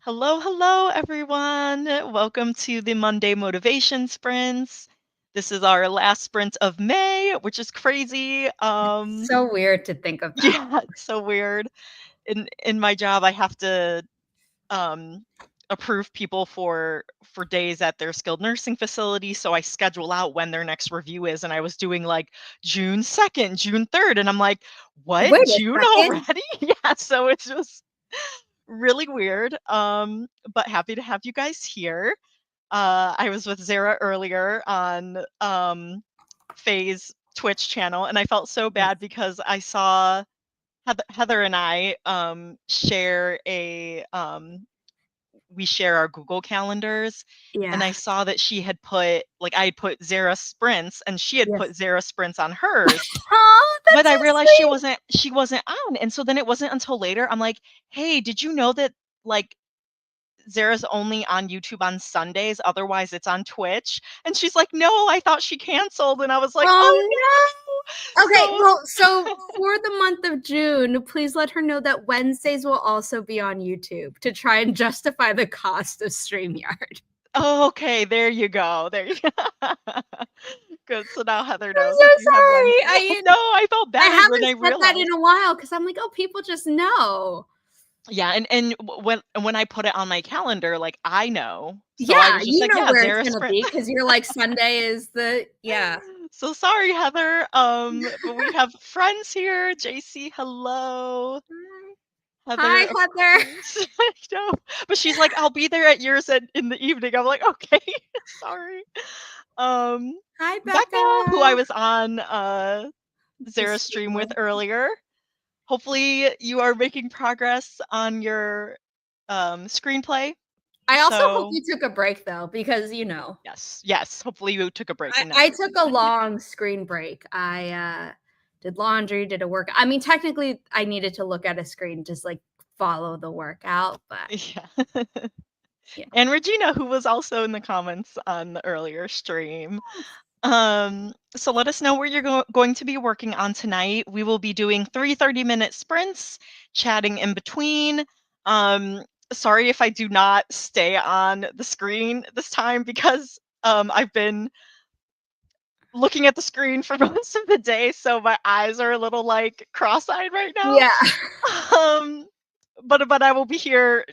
Hello, hello, everyone. Welcome to the Monday Motivation Sprints. This is our last sprint of May, which is crazy. So weird to think of that. Yeah, it's so weird. In my job, I have to um, approve people for days at their skilled nursing facility, so I schedule out when their next review is, and I was doing like June 2nd, June 3rd, and I'm like, what? Wait a June second. already? Yeah, so it's just really weird. But happy to have you guys here. I was with Zara earlier on Faye's Twitch channel, and I felt so Yes. bad because I saw Heather and I share a we share our Google calendars, and Yeah. I saw that she had put like I had put Zara sprints and she had Yes. put Zara sprints on hers. Oh, But that's I so realized sweet. she wasn't on, and so then it wasn't until later I'm like, "Hey, did you know that like Zara's only on YouTube on Sundays, otherwise it's on Twitch?" And she's like, "No, I thought she canceled." And I was like, "Oh Oh no." no. Okay, So well, so for the month of June, please let her know that Wednesdays will also be on YouTube to try and justify the cost of StreamYard. oh, okay, there you go. There you go. Good. So now Heather I'm knows so if you have sorry. Wednesday. No, I felt I bad when haven't I said that in realized. a while because I'm like, oh, people just know. Yeah, when I put it on my calendar, like I know. So I Yeah, was just you like, know yeah, where it's Zara gonna sprint. be because you're like Sunday is the yeah. So sorry, Heather. But we have friends here. JC, hello. Hi, Heather, of Heather. course. I know. But she's like, I'll be there at yours in the evening. I'm like, okay, sorry. Um, Hi, Becca, who I Becca. was on The Zara's stream with stream. earlier. Hopefully you are making progress on your screenplay. I also hope So you took a break though, because yes. Hopefully you took a break and now I you're took doing a it. long screen break. I did laundry, did a work. I mean, technically, I needed to look at a screen, just like follow the workout, but Yeah. yeah. And Regina, who was also in the comments on the earlier stream. So let us know where you're going to be working on tonight. We will be doing 30-minute sprints, chatting in between. Um, Sorry if I do not stay on the screen this time because I've been looking at the screen for most of the day, so my eyes are a little like cross-eyed right now. Yeah. Um, but I will be here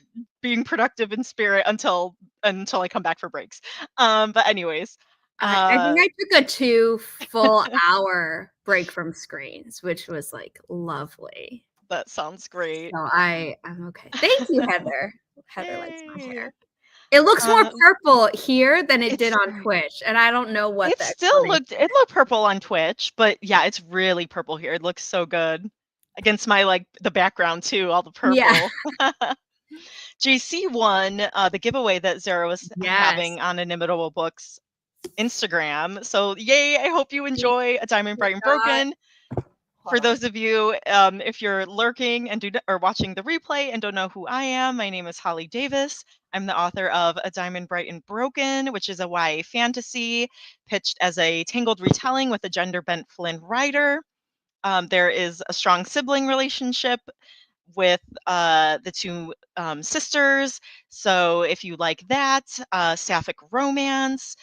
being productive in spirit until I come back for breaks. But anyways, I think uh I took a 2 full hour break from screens, which was like lovely. that sounds great. So I'm okay. Thank you, Heather. Heather likes my Yay. hair. It looks more Um, purple here than it did it's on very Twitch, and I don't know what it the still explanation. looked purple on Twitch, but yeah, it's really purple here. It looks so good against my like the background too, all the Yeah. purple. JC won the giveaway that Zara was Yes. having on Inimitable Books Instagram. So yay, I hope you She enjoy A Diamond Bright and got Broken. hold For on. those of you, if you're lurking and or watching the replay and don't know who I am, my name is Holly Davis. I'm the author of A Diamond Bright and Broken, which is a YA fantasy pitched as a tangled retelling with a gender-bent Flynn writer. There is a strong sibling relationship with the two sisters. So if you like that, sapphic romance,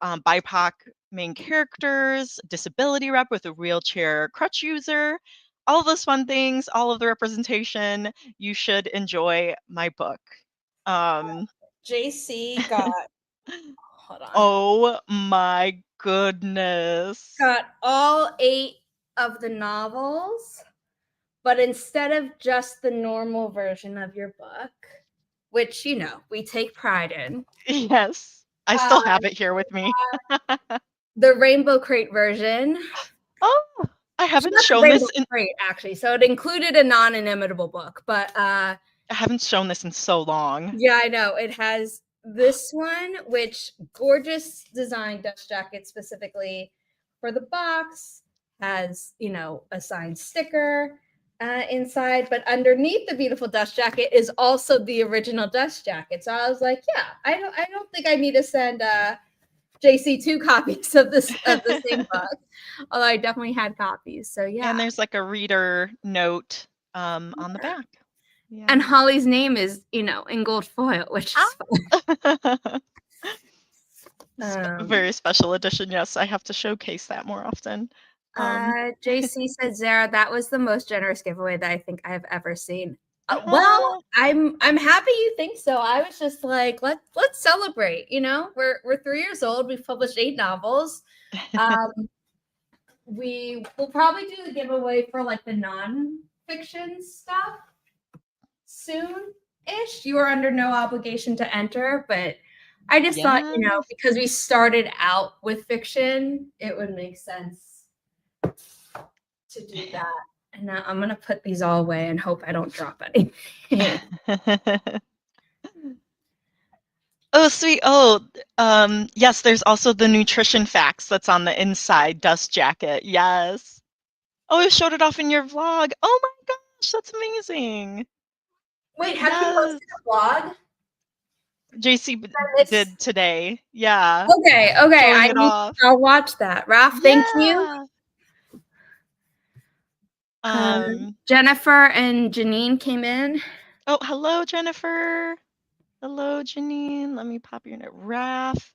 BIPOC main characters, disability rep with a wheelchair crutch user, all of those fun things, all of the representation, you should enjoy my book. Um, JC hold on. oh my goodness. Got all 8 of the novels, but instead of just the normal version of your book, which we take pride in, Yes, I uh, still have it here with me. the Rainbow Crate version. Oh, I It's haven't not the shown Rainbow this in Crate actually, so it included a non-inimitable book, but I haven't shown this in so long. yeah, I know. It has this one, which gorgeous design dust jacket specifically for the box, has, a signed sticker inside, but underneath the beautiful dust jacket is also the original dust jacket. So I was like, yeah, I don't think I need to send JC 2 copies of the same book. Although I definitely had copies. So yeah. And there's like a reader note on the back. And Yeah. Holly's name is, in gold foil, which is Ah. fun. Very special edition. Yes, I have to showcase that more often. JC said, Zara, that was the most generous giveaway that I think I have ever seen. Well, uh-huh. I'm happy you think so. I was just like, let's celebrate. We're 3 years old. We've published 8 novels. We will probably do the giveaway for like the nonfiction stuff soon-ish. You are under no obligation to enter, but I just thought, Yes. because we started out with fiction, it would make sense to do that. And now I'm gonna put these all away and hope I don't drop anything. Oh, sweet. Oh, yes, there's also the nutrition facts that's on the inside dust jacket. Yes. Oh, you showed it off in your vlog. Oh my gosh, that's amazing. Wait, have you Yes. posted a blog? JC It's did today. Yeah. okay. Showing it off. I'll watch that. Raph, thank you. Yeah. Um, Jennifer and Janine came in. oh, hello, Jennifer. Hello, Janine. Let me pop your note. Raph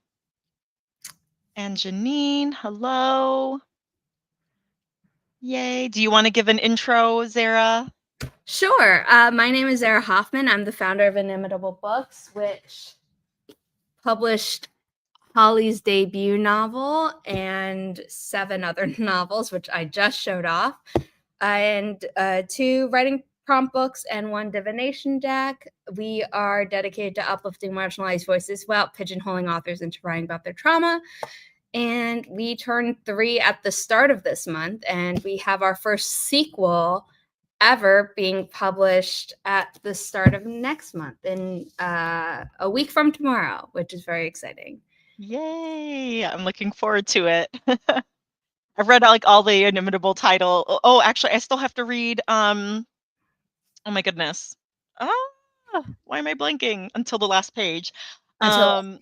and Janine. Hello. Yay. Do you want to give an intro, Zara? Sure. My name is Zara Hoffman. I'm the founder of Inimitable Books, which published Holly's debut novel and 7 other novels, which I just showed off, and 2 writing prompt books and 1 divination deck. We are dedicated to uplifting marginalized voices without pigeonholing authors into writing about their trauma. And we turned 3 at the start of this month, and we have our first sequel ever being published at the start of next month in a week from tomorrow, which is very exciting. Yay. I'm looking forward to it. I've read like all the Inimitable title. Oh, actually, I still have to read oh my goodness. Ah, why am I blanking until the last page? Until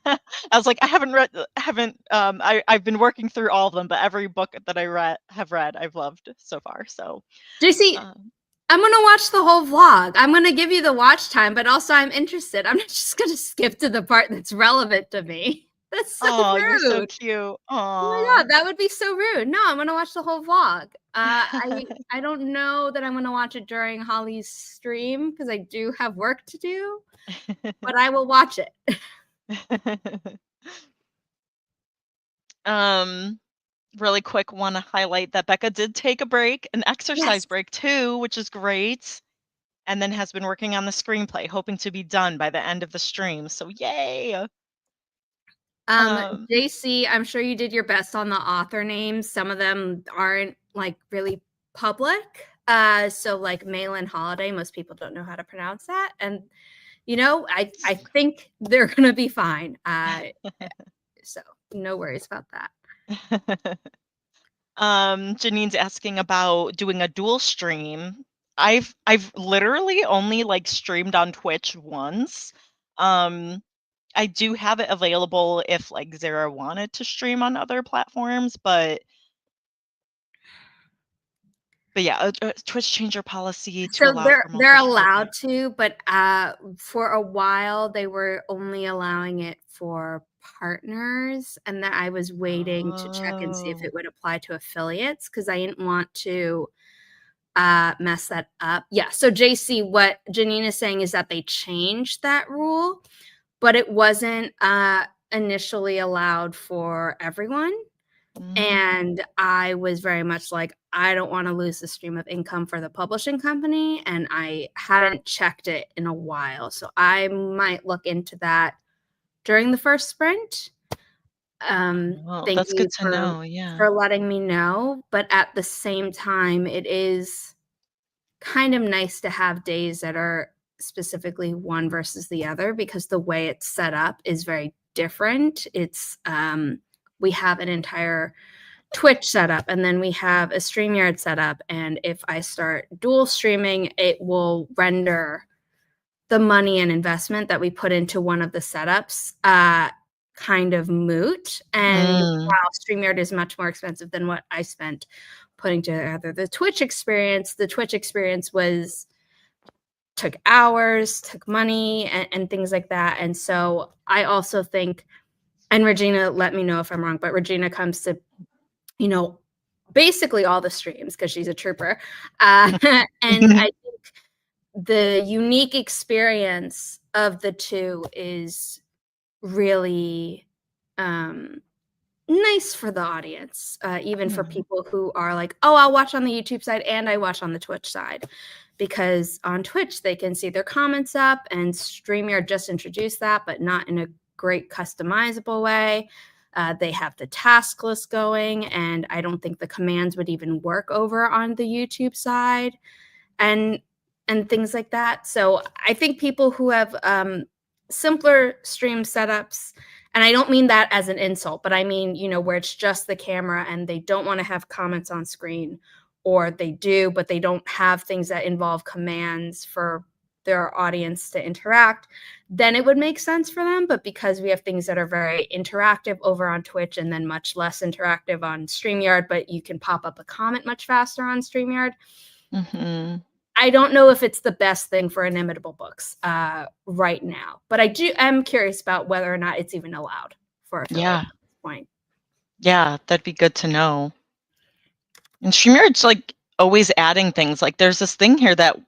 I was like, I've been working through all of them, but every book that I have read, I've loved so far. So, JC, I'm going to watch the whole vlog. I'm going to give you the watch time, but also I'm interested. I'm not just going to skip to the part that's relevant to me. That's so oh, rude. you're so cute. Oh Oh my God, that would be so rude. No, I'm going to watch the whole vlog. I don't know that I'm going to watch it during Holly's stream because I do have work to do, but I will watch it. Really quick, want to highlight that Becca did take a break, an exercise Yes. break too, which is great. And then has been working on the screenplay, hoping to be done by the end of the stream. So yay! JC, I'm sure you did your best on the author names. Some of them aren't like really public. So like Malin Holiday, most people don't know how to pronounce that. And I think they're gonna be fine. So no worries about that. Janine's asking about doing a dual stream. I've literally only like streamed on Twitch once. I do have it available if like Zara wanted to stream on other platforms, but yeah, Twitch changed their policy to So allow they're for they're multi-streaming. allowed to, but for a while they were only allowing it for partners, and that I was waiting to check and see if Oh. it would apply to affiliates because I didn't want to mess that up. Yeah. So JC, what Janine is saying is that they changed that rule, but it wasn't initially allowed for everyone. And I was very much like, I don't want to lose the stream of income for the publishing company. And I hadn't checked it in a while. So I might look into that during the first sprint. Well, Thank that's you good to know. Yeah. for letting me know. But at the same time, it is kind of nice to have days that are specifically one versus the other because the way it's set up is very different. It's we have an entire Twitch setup and then we have a StreamYard setup. And if I start dual streaming, it will render the money and investment that we put into one of the setups kind of moot. And while StreamYard is much more expensive than what I spent putting together the Twitch experience was took hours, took money, and things like that. And so I also think, and Regina, let me know if I'm wrong, but Regina comes to, basically all the streams because she's a trooper. And I think the unique experience of the two is really nice for the audience, even for people who are like, oh, I'll watch on the YouTube side and I watch on the Twitch side. Because on Twitch, they can see their comments up, and StreamYard just introduced that, but not in a great customizable way. They have the task list going, and I don't think the commands would even work over on the YouTube side and things like that. So I think people who have simpler stream setups, and I don't mean that as an insult, but I mean, where it's just the camera and they don't want to have comments on screen, or they do, but they don't have things that involve commands for their audience to interact, then it would make sense for them. But because we have things that are very interactive over on Twitch and then much less interactive on StreamYard, but you can pop up a comment much faster on StreamYard, I don't know if it's the best thing for Inimitable books right now. But I'm curious about whether or not it's even allowed for affiliate at this point. Yeah, that'd be good to know. And StreamYard's like always adding things. Like there's this thing here that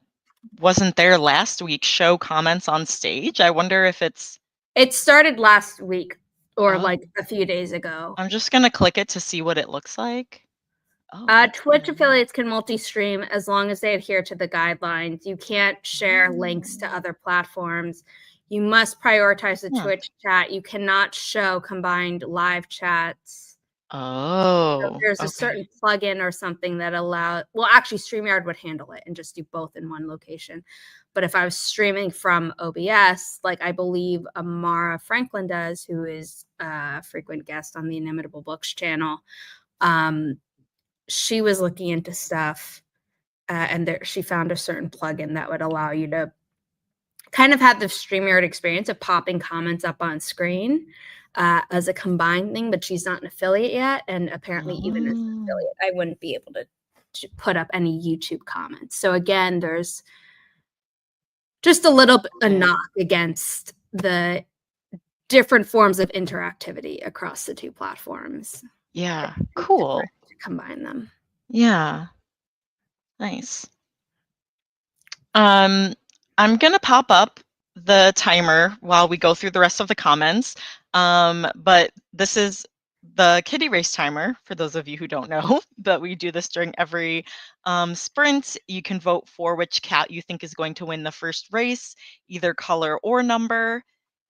wasn't there last week, show comments on stage. I wonder if it started last week or like a few days ago. I'm just gonna click it to see what it looks like. Twitch affiliates can multi-stream as long as they adhere to the guidelines. You can't share links to other platforms. You must prioritize the Twitch chat. You cannot show combined live chats. So there's a certain plugin or something that actually StreamYard would handle it and just do both in one location. But if I was streaming from OBS, like I believe Amara Franklin does, who is a frequent guest on the Inimitable Books channel, she was looking into stuff and she found a certain plugin that would allow you to kind of have the StreamYard experience of popping comments up on screen as a combined thing, but she's not an affiliate yet. And apparently even as an affiliate, I wouldn't be able to put up any YouTube comments. So again, there's just a little bit a knock against the different forms of interactivity across the two platforms. Yeah, cool. To combine them. Yeah. Nice. I'm gonna pop up the timer while we go through the rest of the comments. But this is the kitty race timer, for those of you who don't know, but we do this during every sprint. You can vote for which cat you think is going to win the first race, either color or number.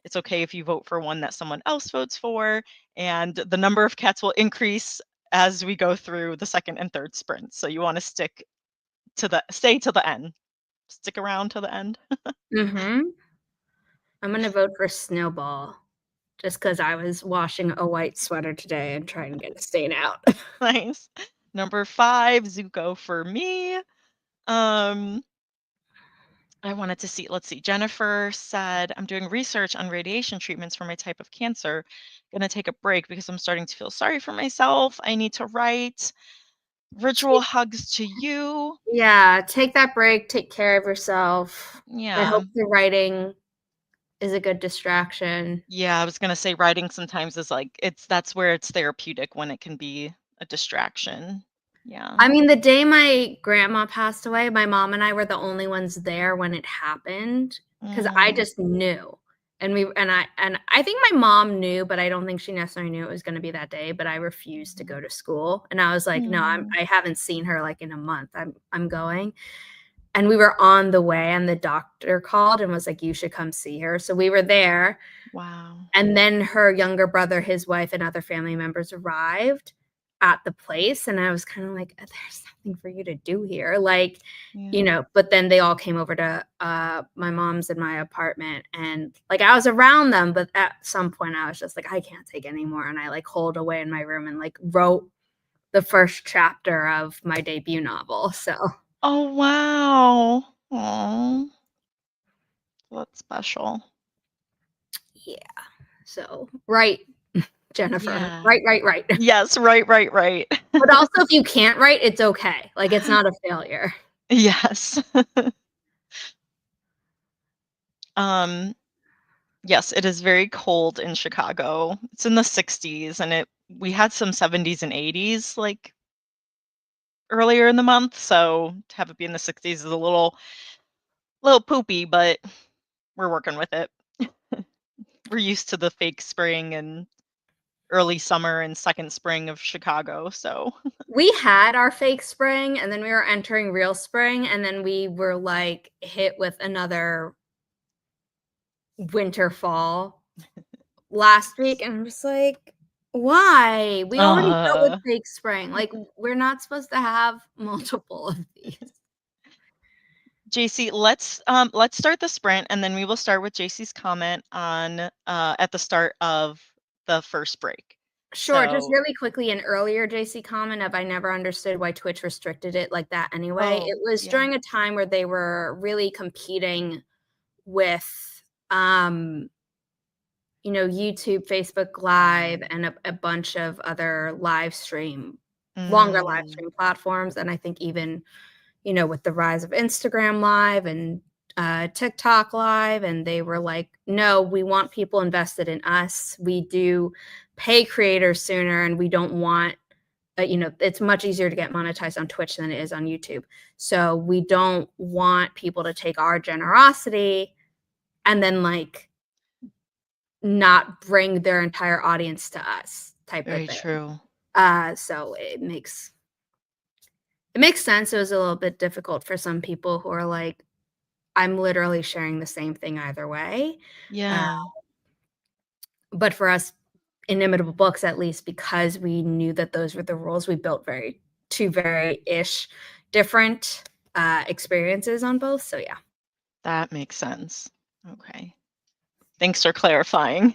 It's okay if you vote for one that someone else votes for, and the number of cats will increase as we go through the second and third sprints. So you want to stay to the end. Stick around to the end. I'm gonna vote for Snowball, just because I was washing a white sweater today and trying to get a stain out. Nice. Number 5, Zuko for me. I wanted to see, let's see, Jennifer said, I'm doing research on radiation treatments for my type of cancer. Gonna take a break because I'm starting to feel sorry for myself. I need to write. Virtual hugs to you. Yeah, take that break. Take care of yourself. Yeah. I hope the writing is a good distraction. Yeah, I was gonna say writing sometimes is like, that's where it's therapeutic, when it can be a distraction. Yeah. I mean, the day my grandma passed away, my mom and I were the only ones there when it happened, because I just knew. And I think my mom knew, but I don't think she necessarily knew it was going to be that day. But I refused to go to school, and I was like, no, I haven't seen her like in a month. I'm going. And we were on the way, and the doctor called and was like, you should come see her. So we were there. Wow. And then her younger brother, his wife, and other family members arrived at the place, and I was kind of like, there's nothing for you to do here, like, but then they all came over to my mom's and my apartment, and like I was around them, but at some point I was just like, I can't take anymore, and I like holed away in my room and like wrote the first chapter of my debut novel. So oh wow. Aww. That's special. Yeah. So right, Jennifer. Yeah. Right. Yes, right. But also, if you can't write, it's okay. Like, it's not a failure. Yes. Um, yes, it is very cold in Chicago. It's in the 60s, and we had some 70s and 80s like earlier in the month, so to have it be in the 60s is a little poopy, but we're working with it. We're used to the fake spring and early summer and second spring of Chicago, so We had our fake spring, and then we were entering real spring, and then we were, like, hit with another winter fall last week, and I'm just like, "Why? We already dealt with uh fake spring, like, we're not supposed to have multiple of these." JC, let's start the sprint and then we will start with JC's comment on at the start of the first break. Sure, just So, really quickly, an earlier JC comment of I never understood why Twitch restricted it like that anyway. oh, It was yeah. during a time where they were really competing with, um, YouTube, Facebook Live, and a bunch of other longer live Mm, stream platforms, and I think even, with the rise of Instagram Live and, TikTok Live, and they were like, "No, we want people invested in us. We do pay creators sooner, and we don't want" it's much easier to get monetized on Twitch than it is on YouTube. So, we don't want people to take our generosity and then, like, not bring their entire audience to us type of very thing. true. So it makes sense. It was a little bit difficult for some people who are like, "I'm literally sharing the same thing either way." Uh, Yeah, but for us, Inimitable Books, at least because we knew that those were the rules, we built two very-ish different, experiences on both, so yeah. that makes sense. Okay. Thanks for clarifying.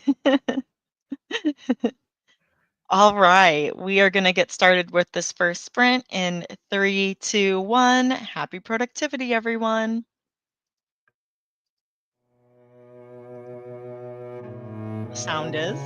All right, we are going to get started with this first sprint in 3, 2, 1. Happy productivity, everyone. The sound is.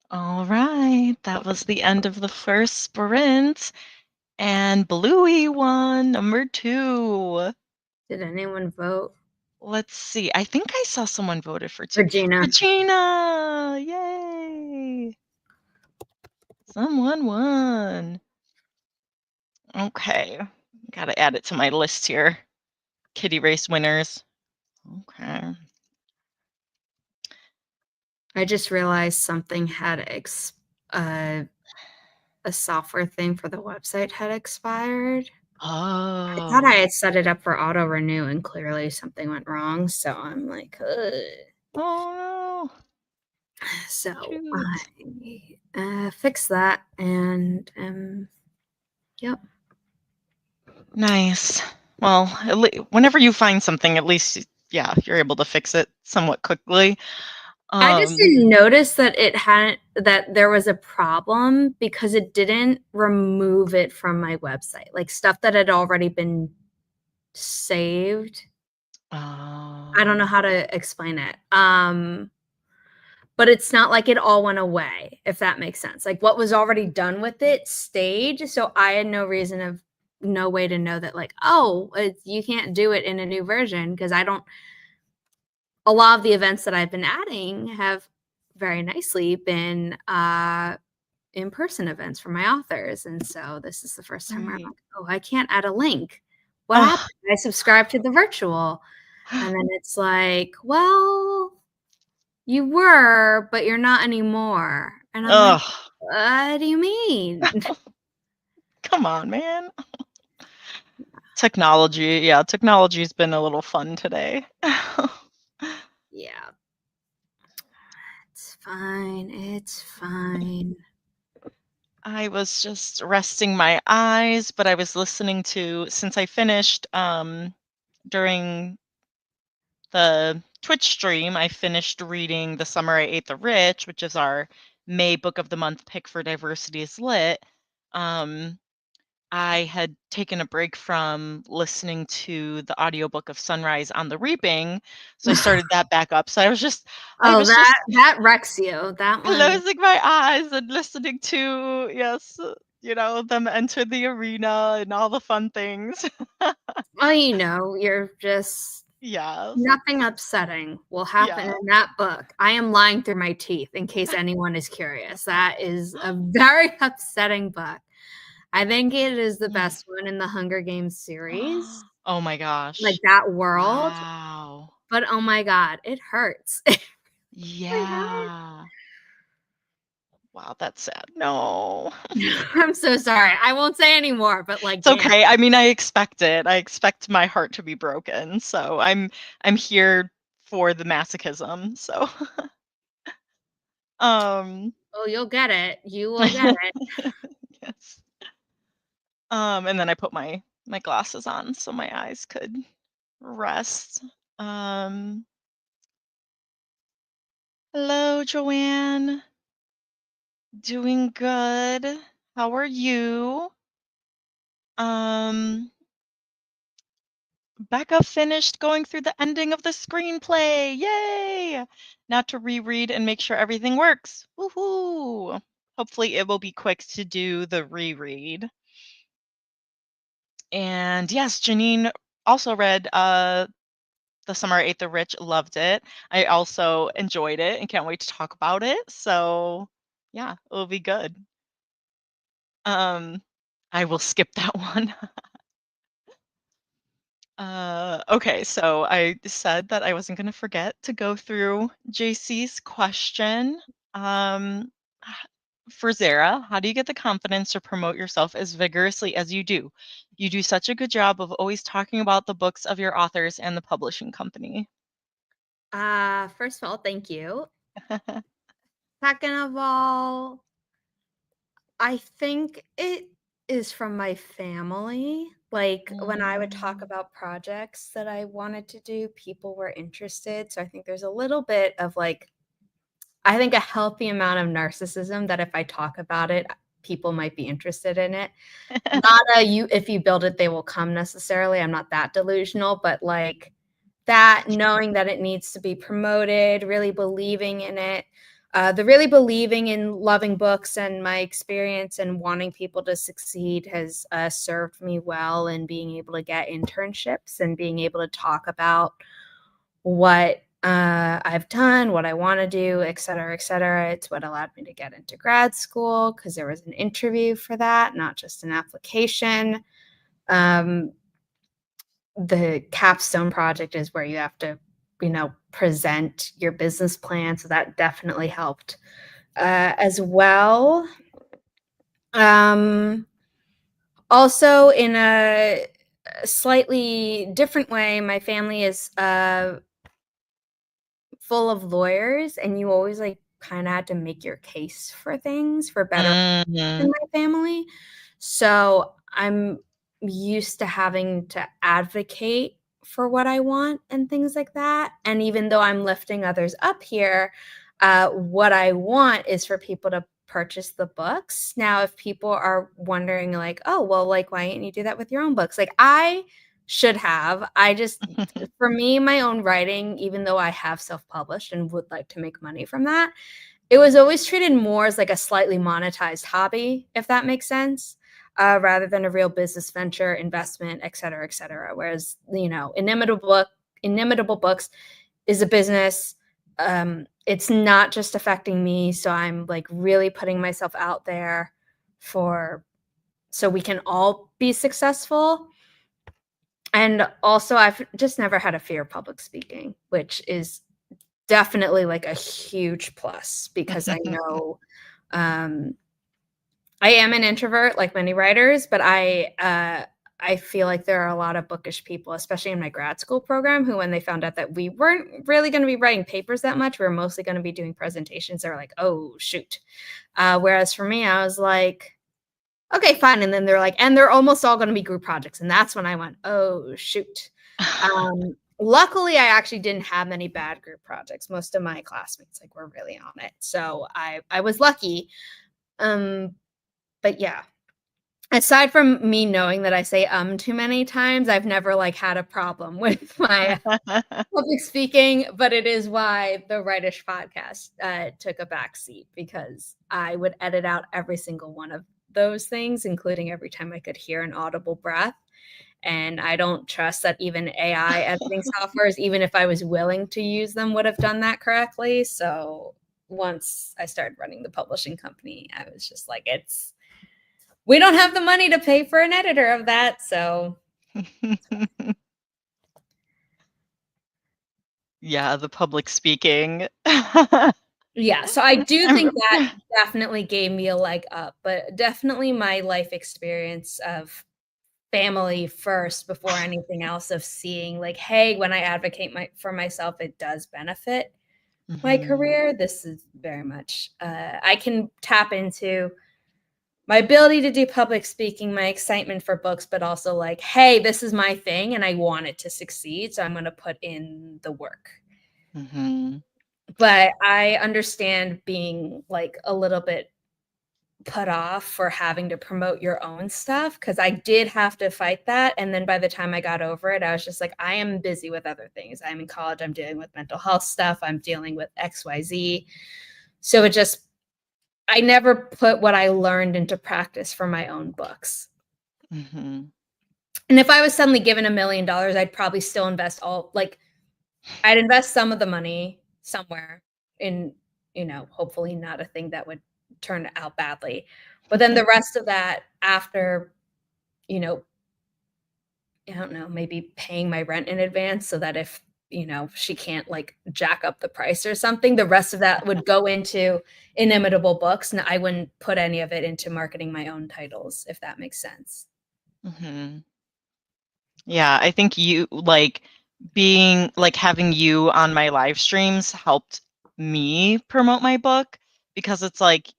All right, that was the end of the first sprint, and Bluey won number 2. Did anyone vote? Let's see. I think I saw someone voted for 2. Regina. Regina! Yay! Someone won. Okay. Gotta add it to my list here. Kitty race winners. Okay. I just realized something had a software thing for the website had expired. I thought I Oh. had set it up for auto renew, and clearly something went wrong. So I'm like, ugh. Oh So no. Shoot. I fixed that, and yep. Nice. Well, whenever you find something, at least, yeah, you're able to fix it somewhat quickly. I just didn't notice that that there was a problem because it didn't remove it from my website, like stuff that had already been saved. I don't know Oh, how to explain it. But it's not like it all went away, if that makes sense. Like what was already done with it stayed. So I had no way to know that, like, oh, you can't do it in a new version because a lot of the events that I've been adding have very nicely been in-person events for my authors. And so this is the first time where I'm right. like, oh, I can't add a link. What happened? Oh, I subscribed to the virtual. And then it's like, well, you were, but you're not anymore. And I'm like, ugh. what do you mean? Come on, man. Technology. Yeah, technology's been a little fun today. Yeah, it's fine. It's fine. I was just resting my eyes, but I was listening to, since I finished during the Twitch stream, I finished reading The Summer I Ate the Rich, which is our May Book of the Month pick for Diversity is Lit. Um, I had taken a break from listening to the audiobook of Sunrise on the Reaping, so I started that back up. So I Oh, was just that wrecks you. That one. closing my eyes and listening to, yes, them enter the arena and all the fun things. Well, you're just Yes. nothing upsetting will happen Yeah. in that book. I am lying through my teeth in case anyone is curious. That is a very upsetting book. I think it is the Mm. best one in the Hunger Games series, Oh my like gosh. that world. Wow. But oh my God, it hurts. It really hurts. Yeah. Wow, that's sad. No. I'm so sorry. I won't say anymore, but like, It's damn. okay. I mean, I expect it. I expect my heart to be broken. So I'm here for the masochism. So um Oh, you'll get it. You will get it. yes. And then I put my glasses on so my eyes could rest. Um Hello, Joanne. Doing good. How are you? Um Becca finished going through the ending of the screenplay. Yay! Now to reread and make sure everything works. Woohoo! Hopefully it will be quick to do the reread. And yes, Janine also read The Summer I Ate the Rich, loved it. I also enjoyed it and can't wait to talk about it. So yeah, it'll be good. Um I will skip that one. Okay, so I said that I wasn't going to forget to go through JC's question. Um, h- for Zara, how do you get the confidence to promote yourself as vigorously as you do? You do such a good job of always talking about the books of your authors and the publishing company. First of all, thank you. Second of all, I think it is from my family. Like when I would talk Mm. about projects that I wanted to do, people were interested. So I think there's a little bit of like, I think a healthy amount of narcissism that if I talk about it, people might be interested in it. Not if you build it, they will come necessarily. I'm not that delusional, but like that, knowing that it needs to be promoted, really believing in it. The really believing in loving books and my experience and wanting people to succeed has served me well in being able to get internships and being able to talk about what I've done, what I want to do, et cetera, et cetera. It's what allowed me to get into grad school because there was an interview for that, not just an application. Um, the capstone project is where you have to present your business plan. So that definitely helped as well. Also, in a slightly different way, my family is full of lawyers, and you always like kind of had to make your case for things for better in Mhm. my family. So I'm used to having to advocate for what I want and things like that. And even though I'm lifting others up here, what I want is for people to purchase the books. Now, if people are wondering, like, oh, well, like, why didn't you do that with your own books? Like, I should have. I just, for me, my own writing, even though I have self published and would like to make money from that, it was always treated more as like a slightly monetized hobby, if that makes sense, rather than a real business venture, investment, et cetera, et cetera. Whereas, Inimitable Books is a business. It's not just affecting me, so I'm like really putting myself out there so we can all be successful. And also, I've just never had a fear of public speaking, which is definitely like a huge plus because I know um, I am an introvert like many writers, but I feel like there are a lot of bookish people, especially in my grad school program, who when they found out that we weren't really going to be writing papers that much, we were mostly going to be doing presentations. They were like, "Oh shoot!" Whereas for me, I was like, "Okay, fine." And then they're like, "And they're almost all going to be group projects," and that's when I went, "Oh shoot." Luckily, I actually didn't have many bad group projects. Most of my classmates like were really on it, so I was lucky. Um, but yeah, aside from me knowing that I say too many times, I've never like had a problem with my public speaking. But it is why the Writish podcast took a back seat, because I would edit out every single one of those things, including every time I could hear an audible breath. And I don't trust that even AI editing softwares, even if I was willing to use them, would have done that correctly. So once I started running the publishing company, I was just like, we don't have the money to pay for an editor of that. So Yeah, the public speaking. yeah, so I do I'm think that definitely gave me a leg up, but definitely my life experience of family first before anything else, of seeing like, hey, when I advocate for myself, it does benefit my Mhm. career. This is very much I can tap into my ability to do public speaking, my excitement for books, but also like, hey, this is my thing and I want it to succeed, so I'm going to put in the work. Mhm. But I understand being like a little bit put off for having to promote your own stuff, because I did have to fight that. And then by the time I got over it, I was just like, I am busy with other things. I'm in college, I'm dealing with mental health stuff, I'm dealing with XYZ. So I never put what I learned into practice for my own books. Mhm. And if I was suddenly given $1 million, I'd probably still invest I'd invest some of the money somewhere in, hopefully not a thing that would turn out badly. But then the rest of that after, you know, I don't know, maybe paying my rent in advance so that if, she can't like jack up the price or something, the rest of that would go into Inimitable Books, and I wouldn't put any of it into marketing my own titles, if that makes sense. Mhm. Yeah, I think having you on my live streams helped me promote my book, because it's like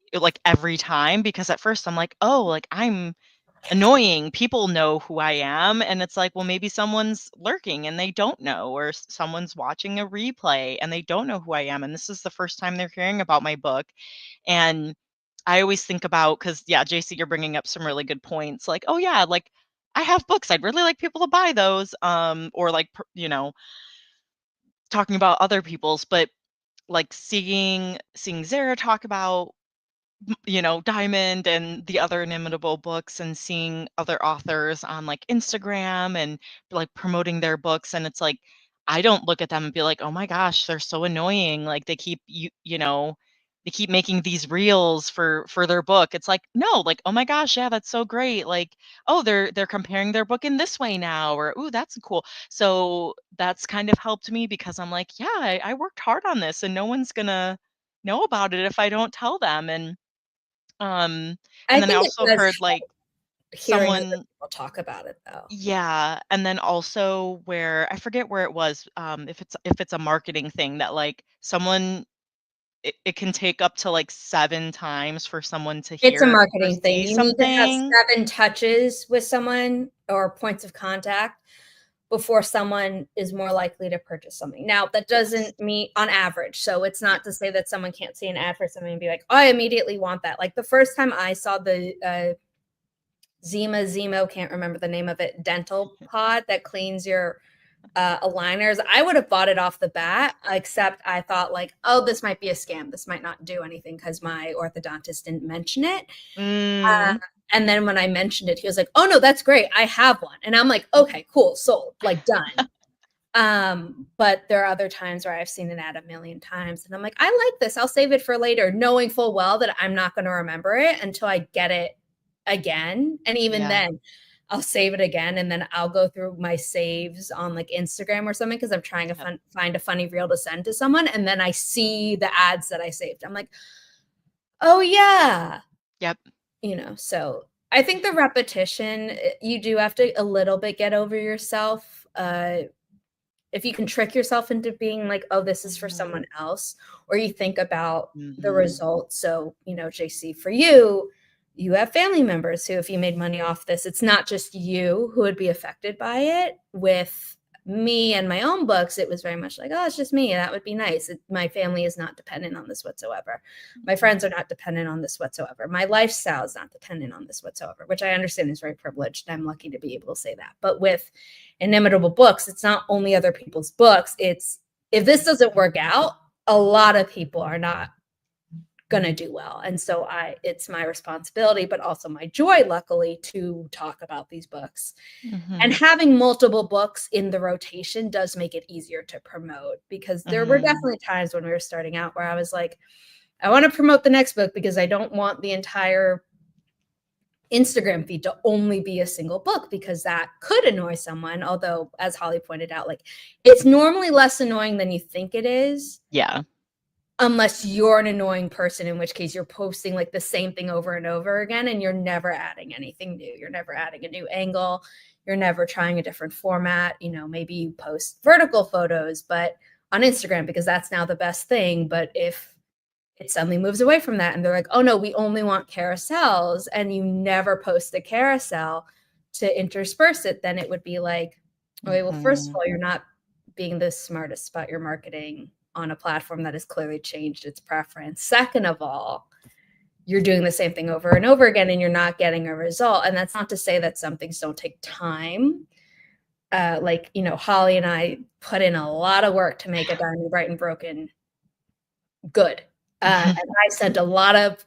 every time, because at first I'm like, "Oh, like I'm annoying. People know who I am." And it's like, well, maybe someone's lurking and they don't know, or someone's watching a replay and they don't know who I am. And this is the first time they're hearing about my book. And I always think about, because, yeah, JC, you're bringing up some really good points. Like, oh, yeah, like I have books. I'd really like people to buy those. Or like, talking about other people's, but like seeing Zara talk about Diamond and the other Inimitable books, and seeing other authors on like Instagram and like promoting their books. And it's like, I don't look at them and be like, oh my gosh, they're so annoying. Like they keep keep making these reels for their book. It's like, no, like, oh my gosh, yeah, that's so great. Like, oh, they're comparing their book in this way now, or ooh, that's cool. So that's kind of helped me because I'm like, yeah, I worked hard on this and no one's gonna know about it if I don't tell them. Um I and then I think it also does heard like help hearing other someone, people talk about it, though. yeah, and then also where I forget where it was, if it's a marketing thing that like someone, it can take up to like 7 times for someone to It's a hear or marketing thing. see You need to have something. 7 touches with someone or points of contact before someone is more likely to purchase something. Now, that Yes. doesn't mean on average. So it's Yeah. not to say that someone can't see an ad for something and be like, "Oh, I immediately want that." Like the first time I saw the Zemo, can't remember the name of it, dental pod that cleans your aligners, I would have bought it off the bat, except I thought like, oh, this might be a scam. This might not do anything because my orthodontist didn't mention it. Uh, Mm. and then when I mentioned it, he was like, "Oh no, that's great. I have one." And I'm like, "Okay, cool, sold, like done." But there are other times where I've seen an ad a million times and I'm like, "I like this. I'll save it for later," knowing full well that I'm not going to remember it until I get it again. And even Yeah. then, I'll save it again and then I'll go through my saves on like Instagram or something because I'm trying to Yep. find a funny reel to send to someone. And then I see the ads that I saved. I'm like, "Oh, yeah." Yep. So I think the repetition, you do have to a little bit get over yourself. If you can trick yourself into being like, "Oh, this is for Mhm. someone else," or you think about the Mhm. results. So, JC, for you, you have family members who, if you made money off this, it's not just you who would be affected by it. With me and my own books, it was very much like, "Oh, it's just me. That would be nice. My family is not dependent on this whatsoever. My friends are not dependent on this whatsoever. My lifestyle is not dependent on this whatsoever," which I understand is very privileged. I'm lucky to be able to say that. But with Inimitable Books, it's not only other people's books. It's if this doesn't work out, a lot of people are not going to do well. And so it's my responsibility, but also my joy, luckily, to talk about these books. And Mhm. having multiple books in the rotation does make it easier to promote because there were Mhm. definitely times when we were starting out where I was like, I want to promote the next book because I don't want the entire Instagram feed to only be a single book because that could annoy someone. Although, as Holly pointed out, like it's normally less annoying than you think it is, Yeah. unless you're an annoying person, in which case you're posting like the same thing over and over again and you're never adding anything new. You're never adding a new angle. You're never trying a different format. Maybe you post vertical photos, but on Instagram because that's now the best thing. But if it suddenly moves away from that and they're like, "Oh no, we only want carousels," and you never post a carousel to intersperse it, then it would be like, okay, well, first of Mhm. all, you're not being the smartest about your marketing on a platform that has clearly changed its preference. Second of all, you're doing the same thing over and over again and you're not getting a result. And that's not to say that some things don't take time. Holly and I put in a lot of work to make a Diamond Bright and Broken good. And I sent a lot of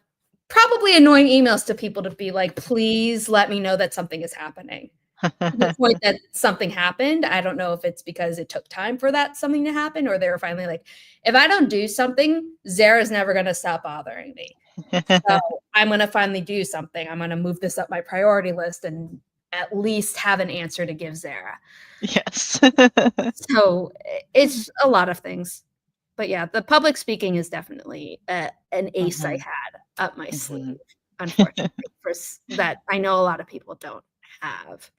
probably annoying emails to people to be like, "Please let me know that something is happening." To the point that something happened. I don't know if it's because it took time for that something to happen, or they were finally like, "If I don't do something, Zara's never going to stop bothering me. So I'm going to finally do something. I'm going to move this up my priority list and at least have an answer to give Zara." Yes. So it's a lot of things. But yeah, the public speaking is definitely an ace I Mhm. had up my sleeve, Mhm. unfortunately, that I know a lot of people don't have.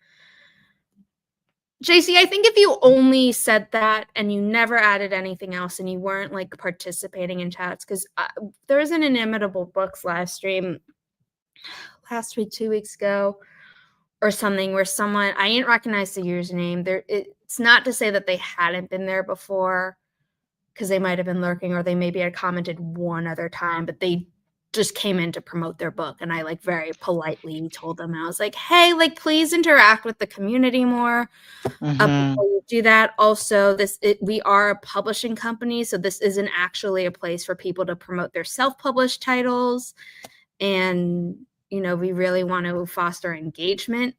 JC, I think if you only said that and you never added anything else and you weren't like participating in chats, because there was an Inimitable Books live stream last week, 2 weeks ago, or something where someone I didn't recognize the username. It's not to say that they hadn't been there before, because they might have been lurking or they maybe had commented one other time, but they just came in to promote their book. And I like very politely told them, I was like, "Hey, like please interact with the community more Mhm. before you do that. Also, we are a publishing company, so this isn't actually a place for people to promote their self-published titles. And, we really want to foster engagement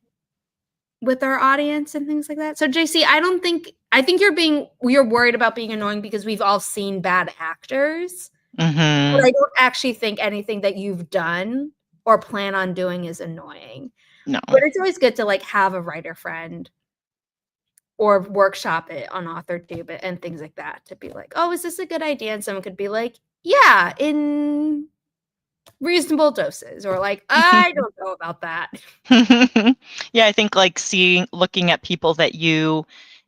with our audience and things like that." So JC, I think you're worried about being annoying because we've all seen bad actors. But Mhm. I don't actually think anything that you've done or plan on doing is annoying. No. But it's always good to, like, have a writer friend or workshop it on AuthorTube and things like that to be like, "Oh, is this a good idea?" And someone could be like, "Yeah, in reasonable doses," or like, "I don't know about that." Yeah, I think, like, looking at people that you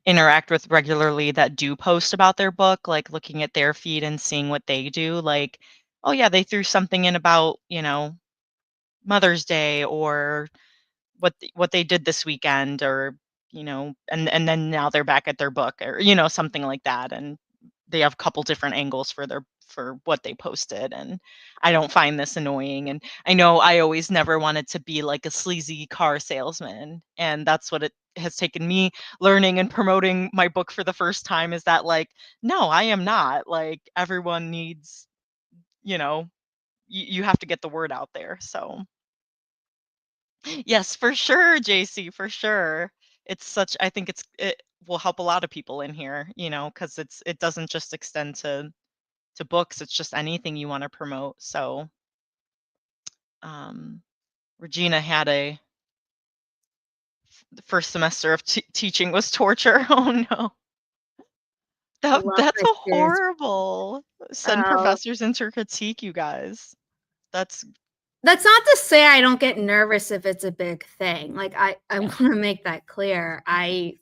interact with regularly that do post about their book, like, looking at their feed and seeing what they do, like, "Oh, yeah, they threw something in about, Mother's Day or what they did this weekend," or, and then now they're back at their book or, something like that, and they have a couple different angles for what they posted, and I don't find this annoying, and I know I always never wanted to be like a sleazy car salesman, and that's what it has taken me learning and promoting my book for the first time is that, like, no, I am not. Like, everyone needs, you know, you have to get the word out there. So yes, for sure, JC, for sure. I think it will help a lot of people in here, because it doesn't just extend to books, it's just anything you want to promote. So, um, Regina had the first semester of teaching was torture. Oh no, I love that's my a students. horrible. Send Oh, professors into critique, you guys. That's that's not to say I don't get nervous if it's a big thing. Like, I'm yeah. gonna make that clear. I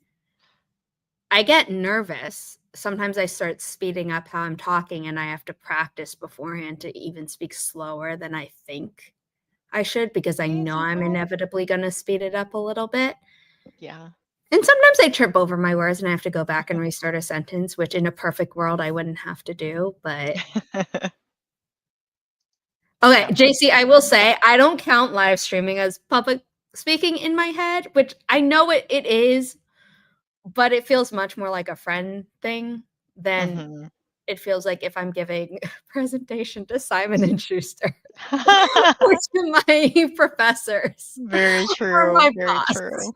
get nervous. Sometimes I start speeding up how I'm talking, and I have to practice beforehand to even speak slower than I think I should because I know I'm Reasonable. inevitably gonna speed it up a little bit. Yeah. And sometimes I trip over my words and I have to go back and restart a sentence, which in a perfect world I wouldn't have to do, but okay, Yeah, for JC, I will sure. say I don't count live streaming as public speaking in my head, which I know it is, but it feels much more like a friend thing than Mhm. it feels like if I'm giving a presentation to Simon and Schuster or to my professors Very or true, my very boss. true.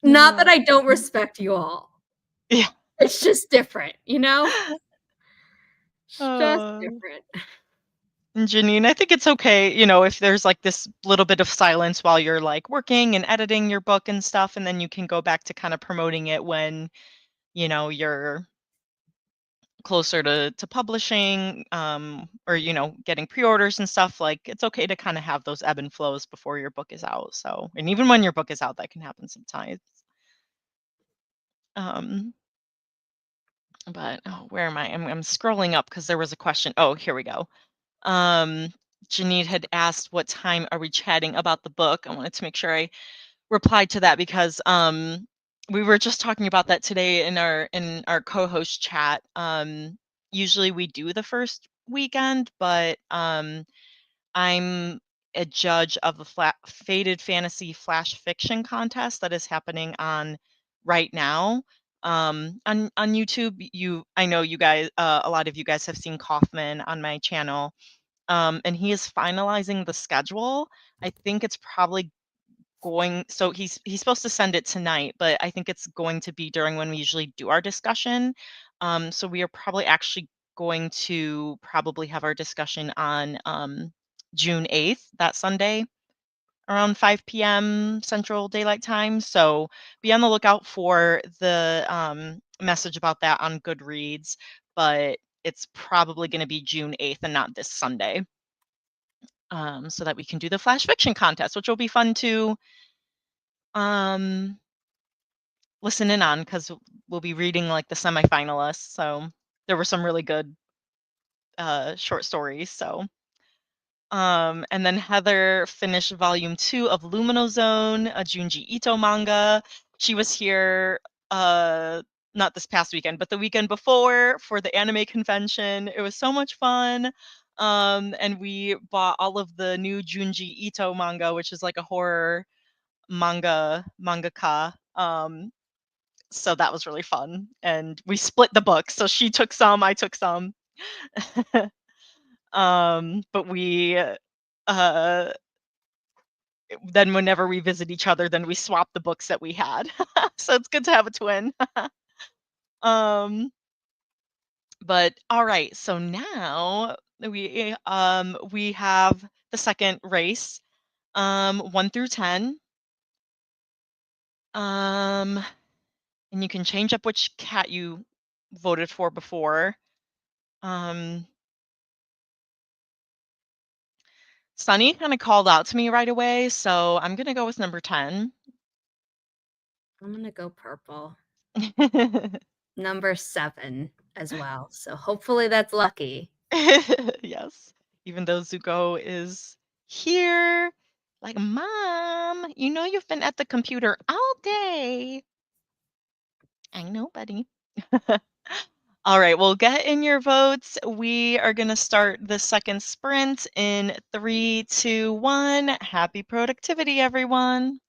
Not that No. I don't respect you all. Yeah. It's just different, you know? It's just Oh. different. And Janine, I think it's okay, if there's like this little bit of silence while you're like working and editing your book and stuff, and then you can go back to kind of promoting it when, you're closer to publishing, or, getting pre-orders and stuff. Like, it's okay to kind of have those ebb and flows before your book is out. So, and even when your book is out, that can happen sometimes. Um, but oh, where am I? I'm scrolling up because there was a question. Oh, here we go. Um, Janine had asked what time are we chatting about the book. I wanted to make sure I replied to that because we were just talking about that today in our co-host chat. Usually we do the first weekend, but I'm a judge of the Faded Fantasy Flash Fiction contest that is happening on right now on YouTube. I know you guys, a lot of you guys have seen Kaufman on my channel, and he is finalizing the schedule. I think it's probably so he's supposed to send it tonight, but I think it's going to be during when we usually do our discussion. So we are probably actually going to probably have our discussion on June 8th, that Sunday, around 5 p.m. Central Daylight Time. So be on the lookout for the message about that on Goodreads, but it's probably going to be June 8th and not this Sunday, so that we can do the flash fiction contest, which will be fun to um, listen in on because we'll be reading like the semifinalists. So there were some really good short stories. So and then Heather finished volume 2 of Lumino Zone, a Junji Ito manga. She was here not this past weekend, but the weekend before for the anime convention. It was so much fun. And we bought all of the new Junji Ito manga, which is like a horror mangaka. So that was really fun. And we split the books. So she took some, I took some. But we uh then whenever we visit each other, then we swap the books that we had. So it's good to have a twin. um But all right, so now we have the second race, 1 through 10. And you can change up which cat you voted for before. Sunny kind of called out to me right away, so I'm gonna go with number 10. I'm gonna go purple. Number 7 as well. So hopefully that's lucky. Yes, even though Zuko is here, like, Mom, you know you've been at the computer all day. I know, buddy. All right, well, get in your votes. We are going to start the second sprint in 3, 2, 1. Happy productivity, everyone.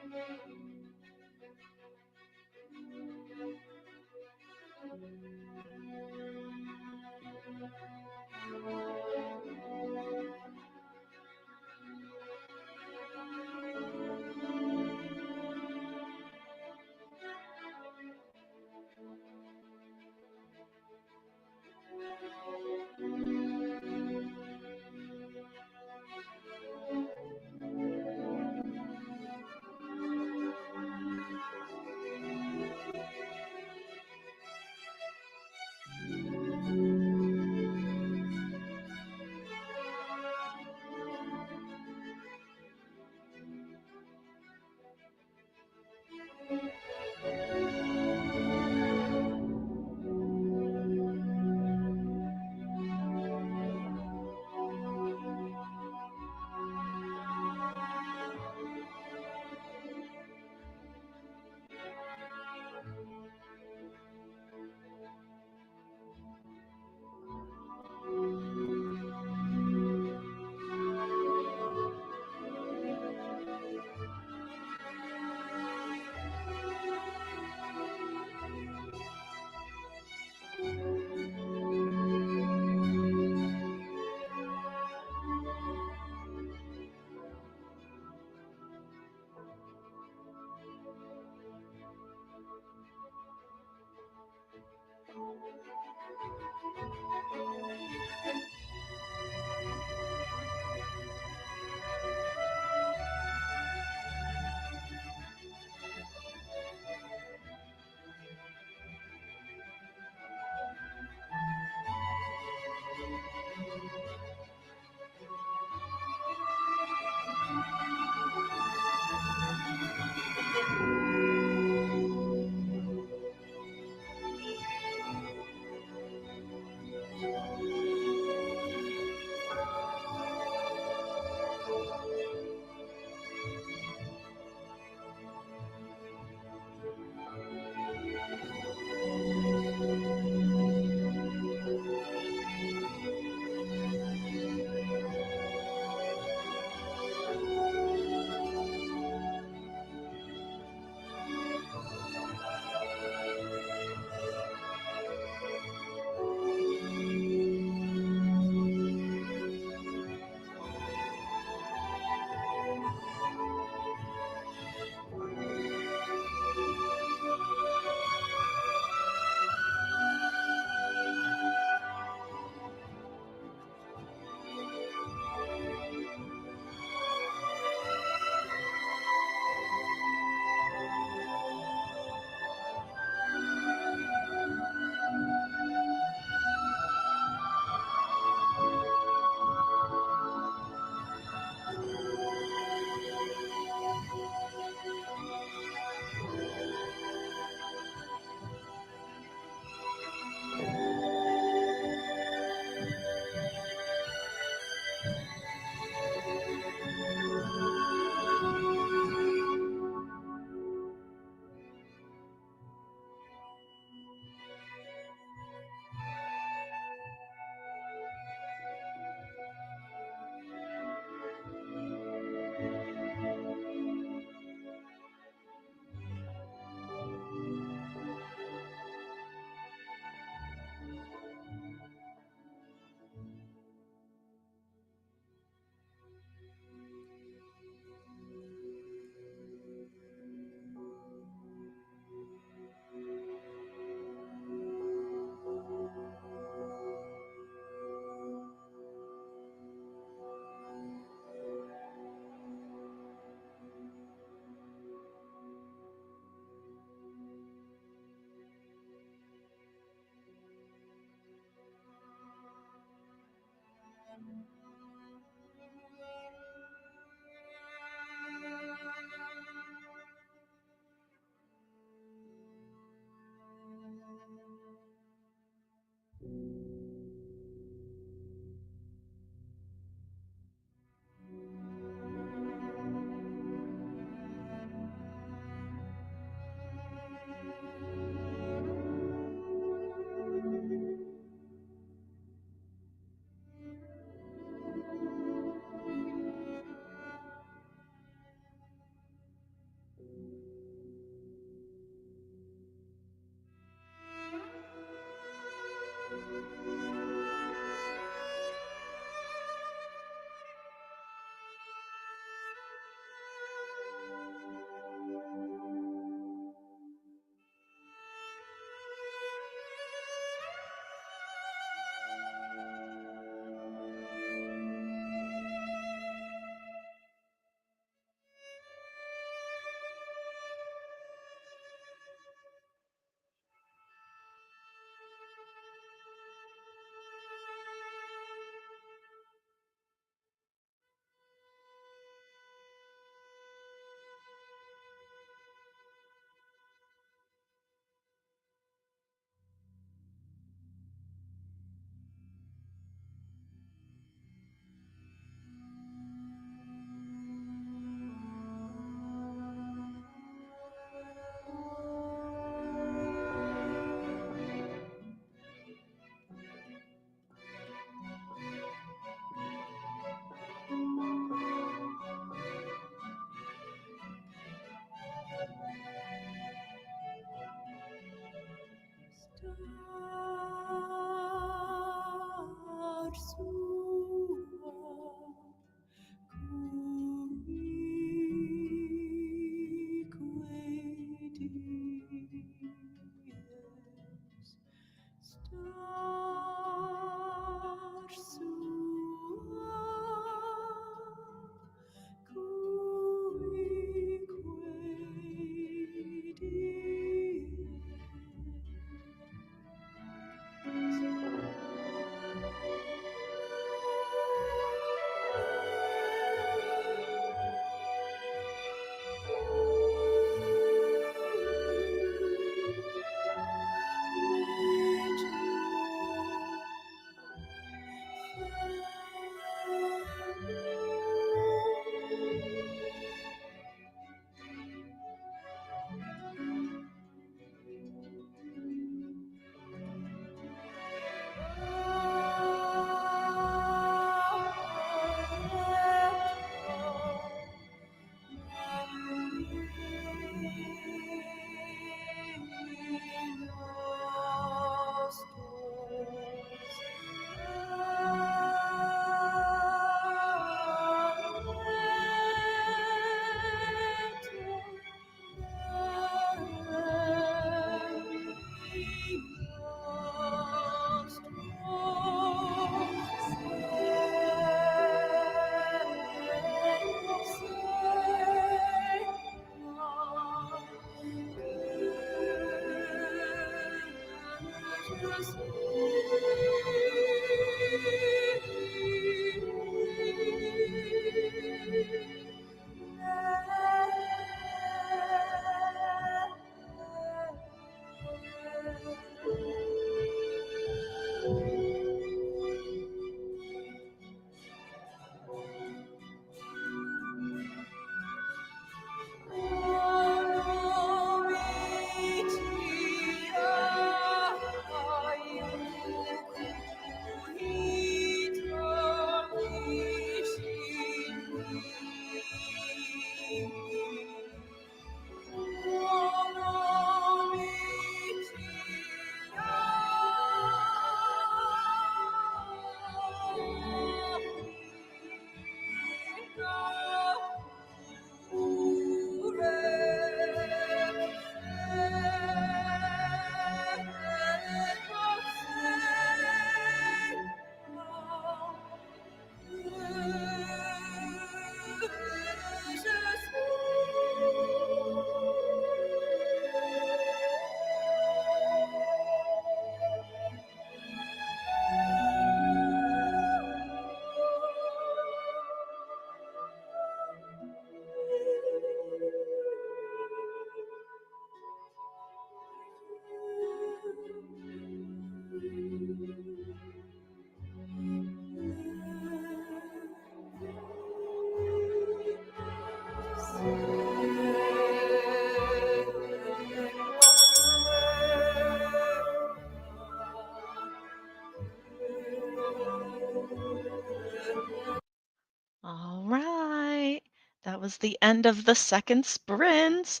All right. That was the end of the second sprint.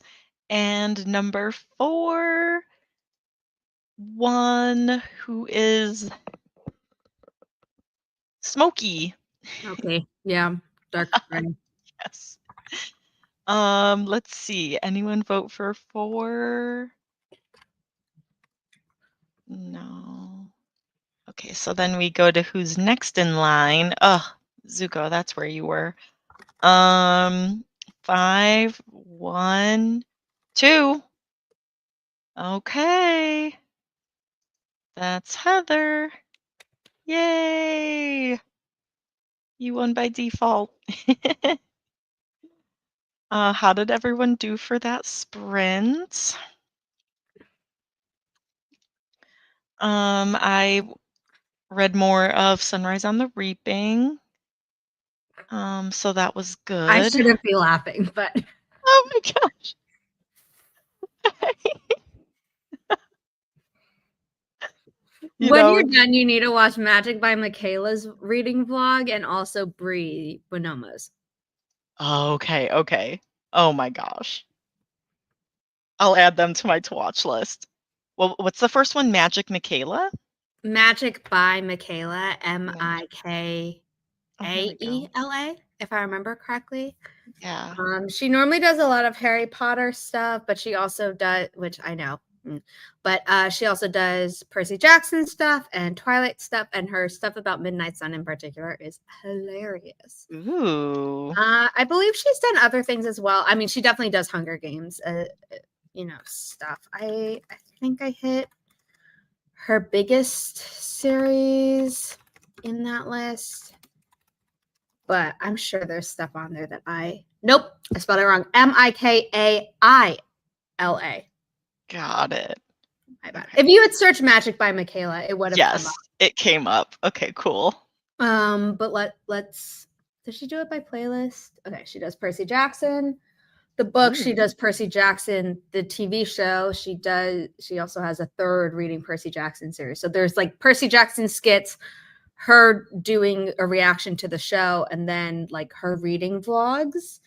And number 4, one who is smoky. Okay. Yeah. Dark gray. Yes. Let's see. Anyone vote for 4? No. Okay, so then we go to who's next in line. Zuko, that's where you were. 5, 1, 2. Okay. That's Heather. Yay! You won by default. How did everyone do for that sprint? I read more of Sunrise on the Reaping. So that was good. I shouldn't be laughing, but Oh my gosh. when you're done, you need to watch Magic by Michaela's reading vlog and also Brie Bonomo's. Okay. Oh my gosh. I'll add them to my to-watch list. Well, what's the first one? Magic Michaela? Magic by Michaela, Oh, here we go. Michaela, if I remember correctly. Yeah. She normally does a lot of Harry Potter stuff, but she also does, which I know, but she also does Percy Jackson stuff and Twilight stuff, and her stuff about Midnight Sun in particular is hilarious. Ooh. I believe she's done other things as well. I mean, she definitely does Hunger Games, stuff. I think I hit her biggest series in that list, but I'm sure there's stuff on there that nope, I spelled it wrong. Mikaila. Got it. My bad. Okay. If you had searched Magic by Michaela, it would have come up. It came up. Okay, cool. But let's does she do it by playlist? Okay, she does Percy Jackson. The book, she does Percy Jackson. The TV show, she also has a third reading Percy Jackson series. So there's like Percy Jackson skits, her doing a reaction to the show, and then like her reading vlogs.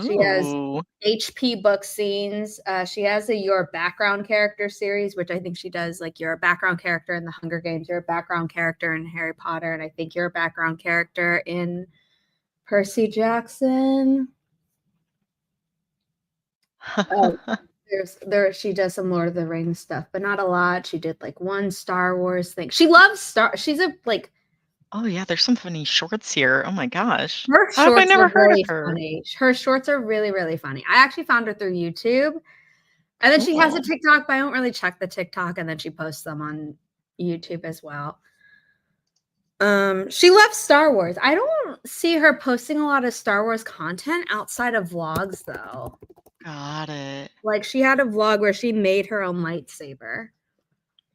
She has HP book scenes. She has a Your Background Character series, which I think she does like you're a background character in the Hunger Games, you're a background character in Harry Potter, and I think you're a background character in Percy Jackson. She does some Lord of the Rings stuff, but not a lot. She did like one Star Wars thing. She loves she's a like. Oh yeah, there's some funny shorts here. Oh my gosh. Her shorts I've never heard of her. Funny. Her shorts are really, really funny. I actually found her through YouTube. And then she has a TikTok, but I don't really check the TikTok, and then she posts them on YouTube as well. She loves Star Wars. I don't see her posting a lot of Star Wars content outside of vlogs, though. Got it. Like, she had a vlog where she made her own lightsaber.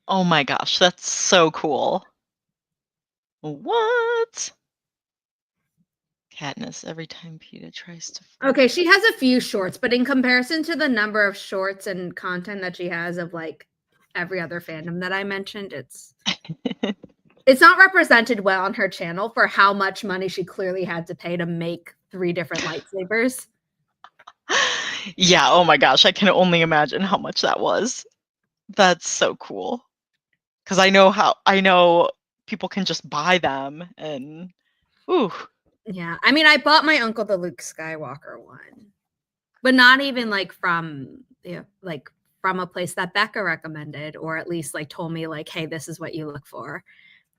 Oh my gosh, that's so cool. What? Katniss, every time PETA tries to... Okay, she has a few shorts, but in comparison to the number of shorts and content that she has of, like, every other fandom that I mentioned, it's not represented well on her channel for how much money she clearly had to pay to make 3 different lightsabers. Yeah, oh my gosh, I can only imagine how much that was. That's so cool. Because I know people can just buy them, and ooh. Yeah, I mean, I bought my uncle the Luke Skywalker one, but not even like from a place that Becca recommended, or at least like told me like, hey, this is what you look for.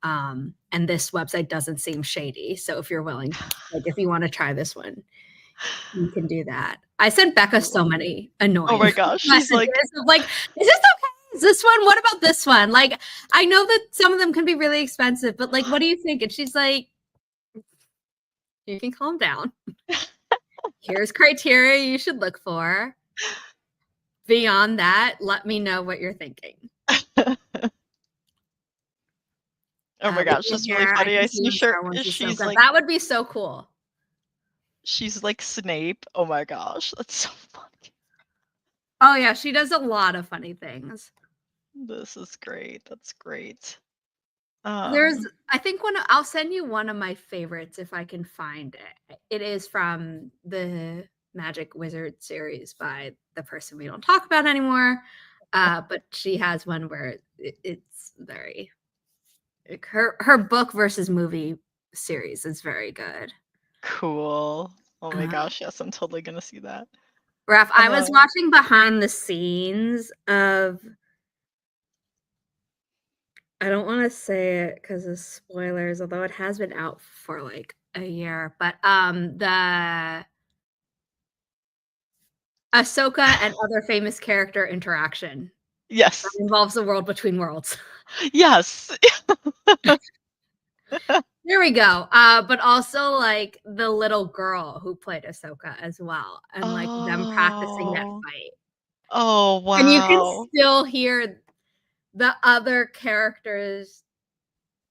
And this website doesn't seem shady. So if you're willing, like if you want to try this one, you can do that. I sent Becca so many annoying. Oh my gosh, she's like, is this okay? Is this one? What about this one? Like, I know that some of them can be really expensive, but like, what do you think? And she's like, you can calm down. Here's criteria you should look for. Beyond that, let me know what you're thinking. Oh my gosh, that's really funny. I see her. She's like, that would be so cool. She's like Snape. Oh my gosh, that's so funny. Oh yeah, she does a lot of funny things. This is great. That's great. I think I'll send you one of my favorites if I can find it. It is from the Magic Wizard series by the person we don't talk about anymore. But she has one where it's very her book versus movie series is very good. Cool. Oh my gosh, yes, I'm totally gonna see that. Raph, I was watching behind the scenes of, I don't want to say it because of spoilers, although it has been out for like a year, but the Ahsoka and other famous character interaction Yes. that involves the world between worlds. Yes. There we go. But also like the little girl who played Ahsoka as well, and like them practicing that Oh. fight. Oh, And you can wow. still hear the other characters,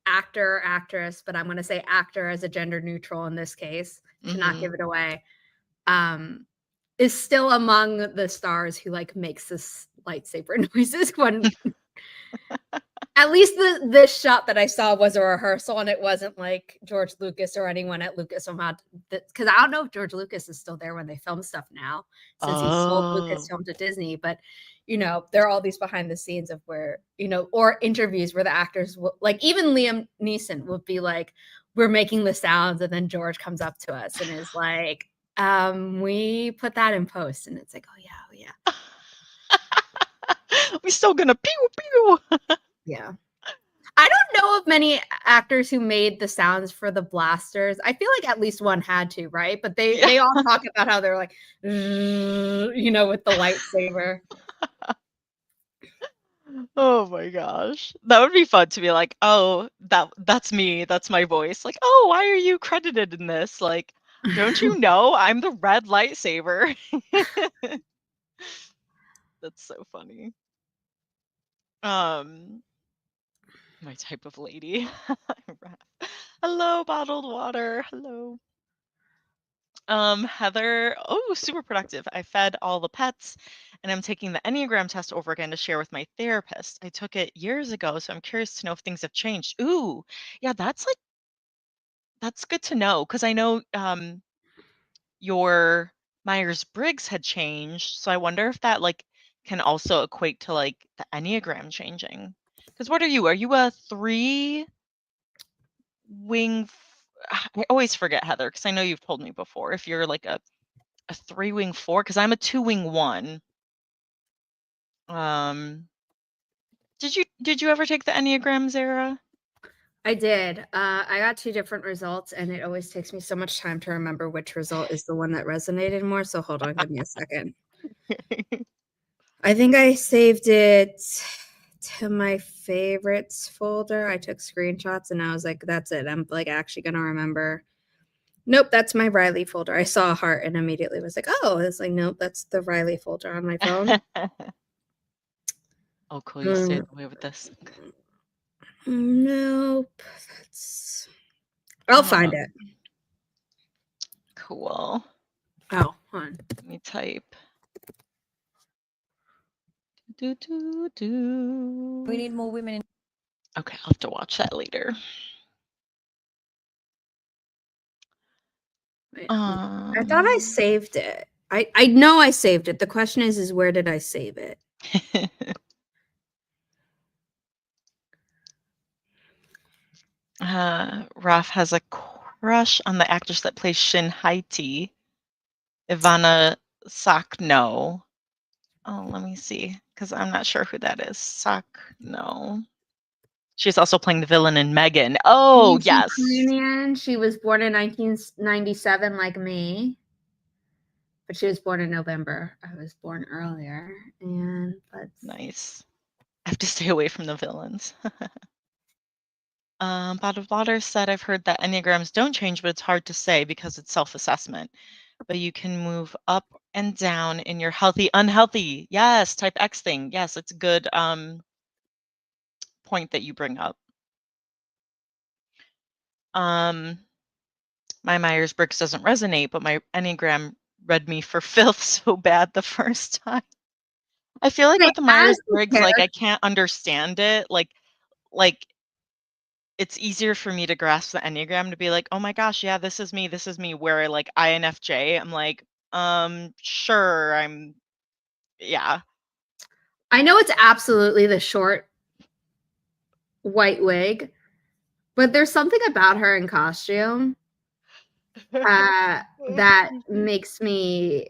actor, actress, but I'm going to say actor as a gender neutral in this case to not give it away, is still among the stars who like makes this lightsaber noises when at least this shot that I saw was a rehearsal, and it wasn't like George Lucas or anyone at Lucasfilm, because I don't know if George Lucas is still there when they film stuff now, since he sold Oh. Lucasfilm to Disney. But there are all these behind the scenes of where or interviews where the actors will, like even Liam Neeson would be like, "We're making the sounds," and then George comes up to us and is like, "We put that in post," and it's like, "Oh yeah, oh yeah." We're still gonna pew pew. yeah." I don't know of many actors who made the sounds for the blasters. I feel like at least one had to, right? But they all talk about how they're like, with the lightsaber. Oh my gosh. That would be fun to be like, "Oh, that's me. That's my voice." Like, "Oh, why are you credited in this?" Like, "Don't you know I'm the red lightsaber?" That's so funny. My type of lady. Hello, bottled water. Hello. Heather, oh, super productive. I fed all the pets and I'm taking the Enneagram test over again to share with my therapist. I took it years ago, so I'm curious to know if things have changed. Ooh, yeah, that's good to know because I know your Myers-Briggs had changed, so I wonder if that like can also equate to like the Enneagram changing. Because what are you? Are you a three wing? I always forget, Heather, because I know you've told me before if you're like a three wing four, because I'm a two wing one. Um, did you ever take the Enneagram, Zara? I did. I got 2 different results, and it always takes me so much time to remember which result is the one that resonated more. So hold on, give me a second. I think I saved it to my favorites folder. I took screenshots, and I was like, "That's it. I'm like actually gonna remember." Nope, that's my Riley folder. I saw a heart and immediately was like, "Oh," it's like, "Nope, that's the Riley folder on my phone." Oh, cool. You stayed away with this. Nope. I'll find it. Cool. Oh, hold on. Let me type. Do, do, do. We need more women in. Okay, I'll have to watch that later. I thought I saved it. I know I saved it. The question is where did I save it? Raf has a crush on the actress that plays Shin Haiti, Ivana Sakno. Oh, let me see, because I'm not sure who that is. Sakno. She's also playing the villain in Megan. Oh, She's yes. Ukrainian. She was born in 1997 like me. But she was born in November. I was born earlier. And nice. I have to stay away from the villains. Bottled Water said, I've heard that Enneagrams don't change, but it's hard to say because it's self-assessment. But you can move up and down in your healthy, unhealthy. Yes, type X thing. Yes, it's a good point that you bring up. My Myers-Briggs doesn't resonate, but my Enneagram read me for filth so bad the first time. I feel like with the Myers-Briggs, like I can't understand it. Like it's easier for me to grasp the Enneagram to be like, "Oh my gosh, yeah, this is me," where, like, INFJ, I'm like, sure, yeah." I know it's absolutely the short white wig, but there's something about her in costume that makes me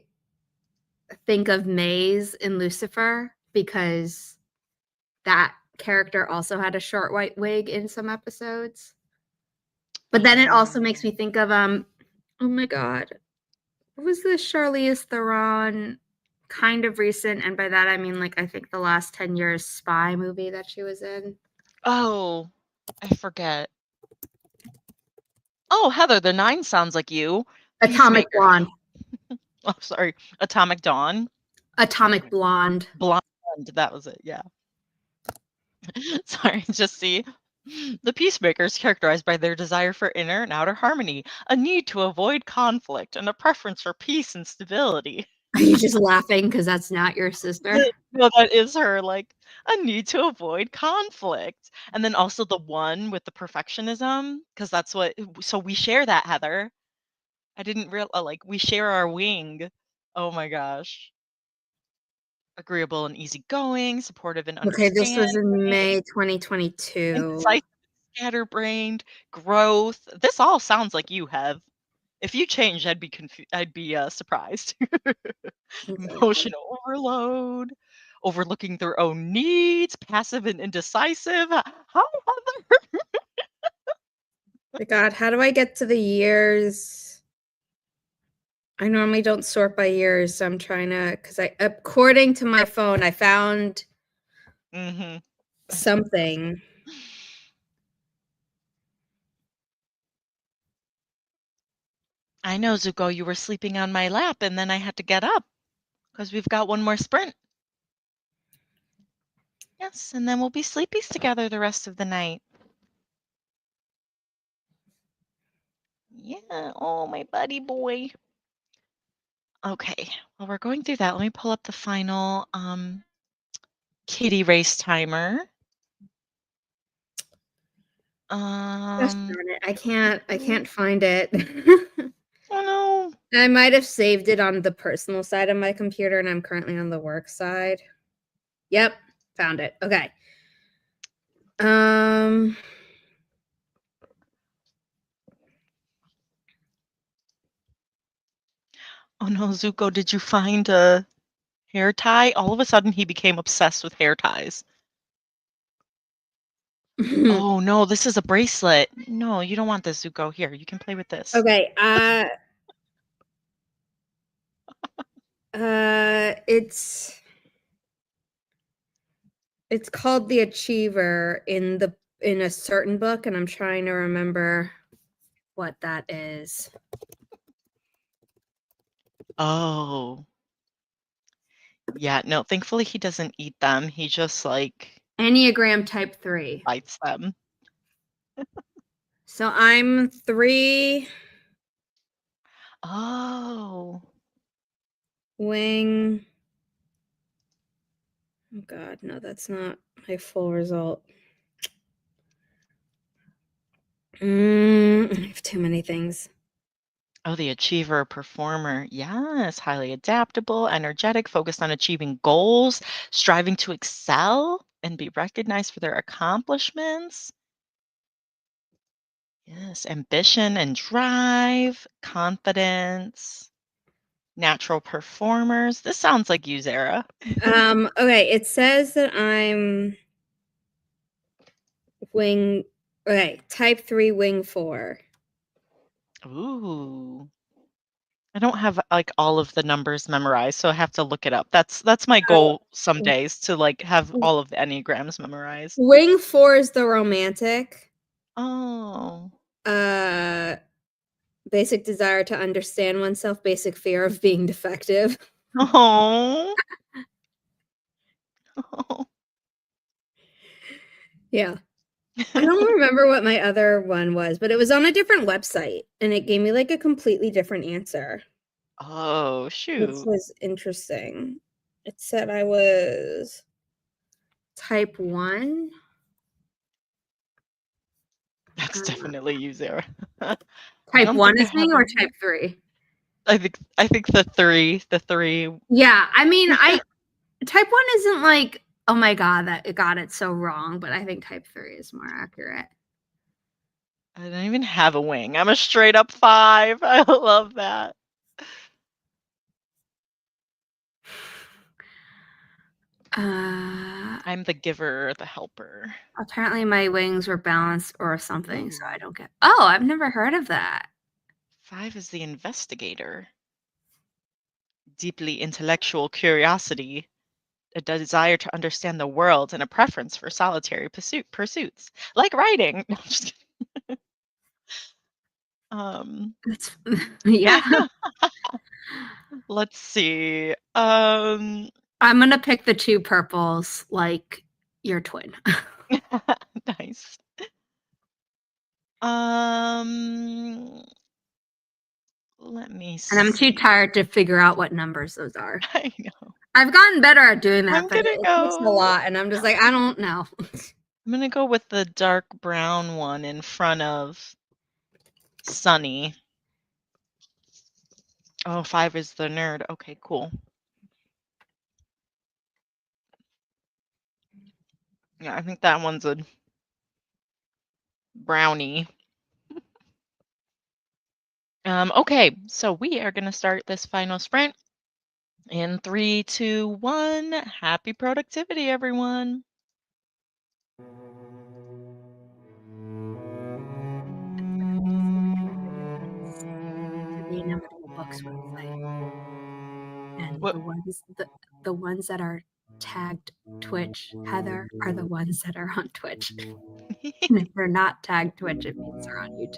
think of Maze in Lucifer, because that character also had a short white wig in some episodes. But then it also makes me think of oh my god, what was the Charlize Theron kind of recent, and by that I mean like I think the last 10 years spy movie that she was in? Oh, I forget. Oh, Heather, the 9 sounds like you. Atomic Peacemaker. Blonde. Oh, sorry, Atomic Dawn? Atomic Blonde. Blonde, that was it, yeah. Sorry, just see. The Peacemaker is characterized by their desire for inner and outer harmony, a need to avoid conflict, and a preference for peace and stability. Are you just laughing because that's not your sister? No, that is her, like, a need to avoid conflict. And then also the one with the perfectionism, because that's what so we share that, Heather. I didn't real like, we share our wing. Oh my gosh. Agreeable and easygoing, supportive and Okay, this was understanding, in May 2022. indecisive, scatterbrained, growth. This all sounds like you have. If you changed, I'd be, surprised. Okay. Emotional overload, overlooking their own needs, passive and indecisive. Hi, Heather. My God, how do I get to the years? I normally don't sort by years, so I'm trying to, because according to my phone, I found Mhm. something. I know, Zuko, you were sleeping on my lap, and then I had to get up because 'cause we've got one more sprint. Yes, and then we'll be sleepies together the rest of the night. Yeah, oh, my buddy boy. Okay, well, we're going through that. Let me pull up the final, kitty race timer. Gosh Um, darn it, I can't find it. oh, no. I might have saved it on the personal side of my computer, and I'm currently on the work side. Yep, found it. Okay. Um, Oh, no, Zuko, did you find a hair tie? All of a sudden, he became obsessed with hair ties. Oh, no, this is a bracelet. No, you don't want this, Zuko. Here, you can play with this. okay, it's called The Achiever in a certain book, and I'm trying to remember what that is. Oh. Yeah, no, thankfully, he doesn't eat them. He just, like, Enneagram Type 3. bites them. So I'm 3 Oh. wing. Oh God, no, that's not my full result. I have too many things. Oh, the achiever performer. Yes, highly adaptable, energetic, focused on achieving goals, striving to excel and be recognized for their accomplishments. Yes, ambition and drive, confidence, natural performers. This sounds like you, Zara. Okay, it says that I'm wing. Okay, Type 3 wing 4. Ooh. I don't have like all of the numbers memorized, so I have to look it up. That's my Oh, goal some days to like have all of the enneagrams memorized. wing 4 is the romantic. Oh. Uh, basic desire to understand oneself, basic fear of being defective. Oh. Yeah. I don't remember what my other one was, but it was on a different website, and it gave me like a completely different answer, Oh, which shoot. was interesting. It said I was type 1. It's definitely you, Zara. I Type don't 1 think I is me have or a. type 3? I think the three. Yeah, I mean, I type 1 isn't like, oh my god, that it got it so wrong, but I think type 3 is more accurate. I don't even have a wing. I'm a straight up 5. I love that. I'm the giver, the helper. Apparently my wings were balanced or something, so I Ooh. don't get. Oh, I've never heard of that. 5 is the investigator. Deeply intellectual curiosity, a desire to understand the world, and a preference for solitary pursuits, like writing. No, I'm just kidding. That's yeah. Let's see. I'm gonna pick the 2 purples like your twin. Nice. Um, let me And I'm too see. tired to figure out what numbers those are. I know. I've gotten better at doing that, I'm but gonna it takes a go. lot, and I'm just like, I don't know. I'm gonna go with the dark brown one in front of Sunny. Oh, 5 is the nerd. Okay, cool. Yeah, I think that one's a brownie. Okay, so we are gonna start this final sprint in 3, 2, 1. Happy productivity, everyone. To the Inimitable Books website, and What? the ones that are tagged Twitch, Heather, are the ones that are on Twitch. And if they're not tagged Twitch, it means they're on YouTube.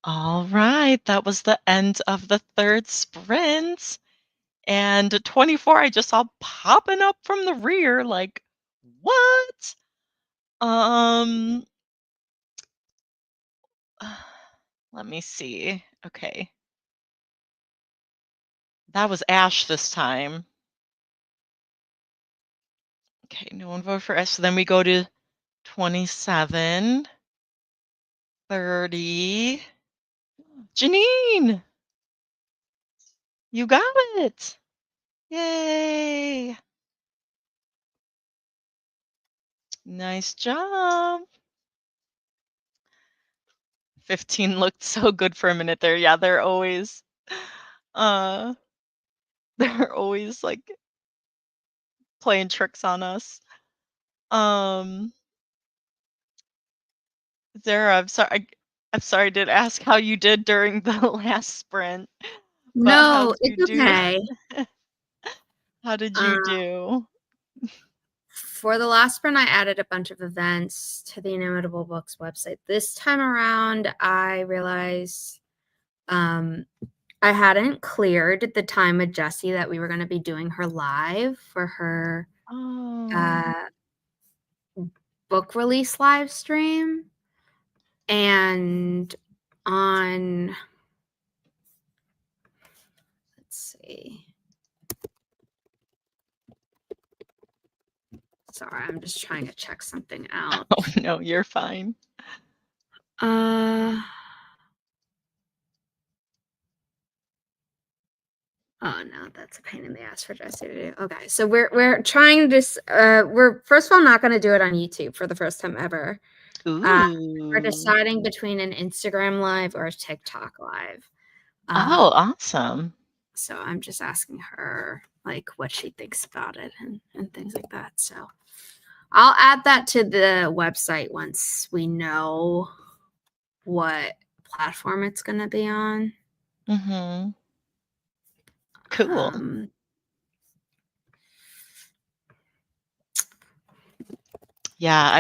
All right, that was the end of the third sprint. And 24, I just saw popping up from the rear, like, what? Um, let me see. Okay. That was Ash this time. Okay, no one voted for Ash. So then we go to 27, 30. Janine, you got it. Yay. Nice job. 15 looked so good for a minute there. Yeah, uh they're always like playing tricks on us. Um Zara, I'm sorry I did ask how you did during the last sprint, but how No, did you it's do? okay. How did Uh, you do? for the last sprint, I added a bunch of events to the Inimitable Books website. This time around, I realized I hadn't cleared the time with Jessie that we were going to be doing her live for her Oh. uh, book release live stream. And on, let's see. Sorry, I'm just trying to check something out. Oh no, you're fine. Oh no, that's a pain in the ass for Jesse to do. Okay, so we're trying to we're first of all not going to do it on YouTube for the first time ever. We're Ooh. deciding between an Instagram live or a TikTok live. Oh, awesome. So I'm just asking her like what she thinks about it and things like that. So I'll add that to the website once we know what platform it's going to be on. Mhm. Cool. Yeah,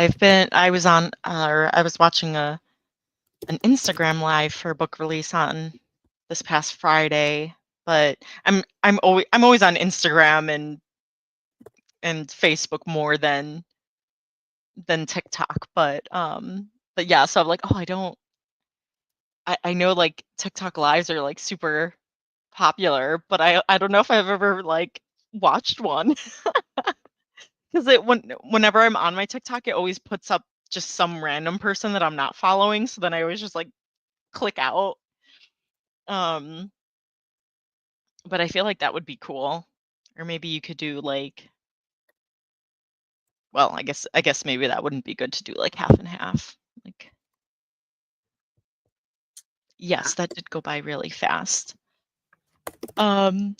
I was watching an Instagram live for book release on this past Friday, but I'm always on Instagram and Facebook more than TikTok, but yeah, so I'm like, "Oh, I know, like, TikTok lives are, like, super popular, but I don't know if I've ever, like, watched one." 'Cause whenever I'm on my TikTok, it always puts up just some random person that I'm not following, so then I always just, like, click out. Um, but I feel like that would be cool. Or maybe you could do, like well, I guess maybe that wouldn't be good to do, like, half and half. Like Yeah. yes, that did go by really fast. Um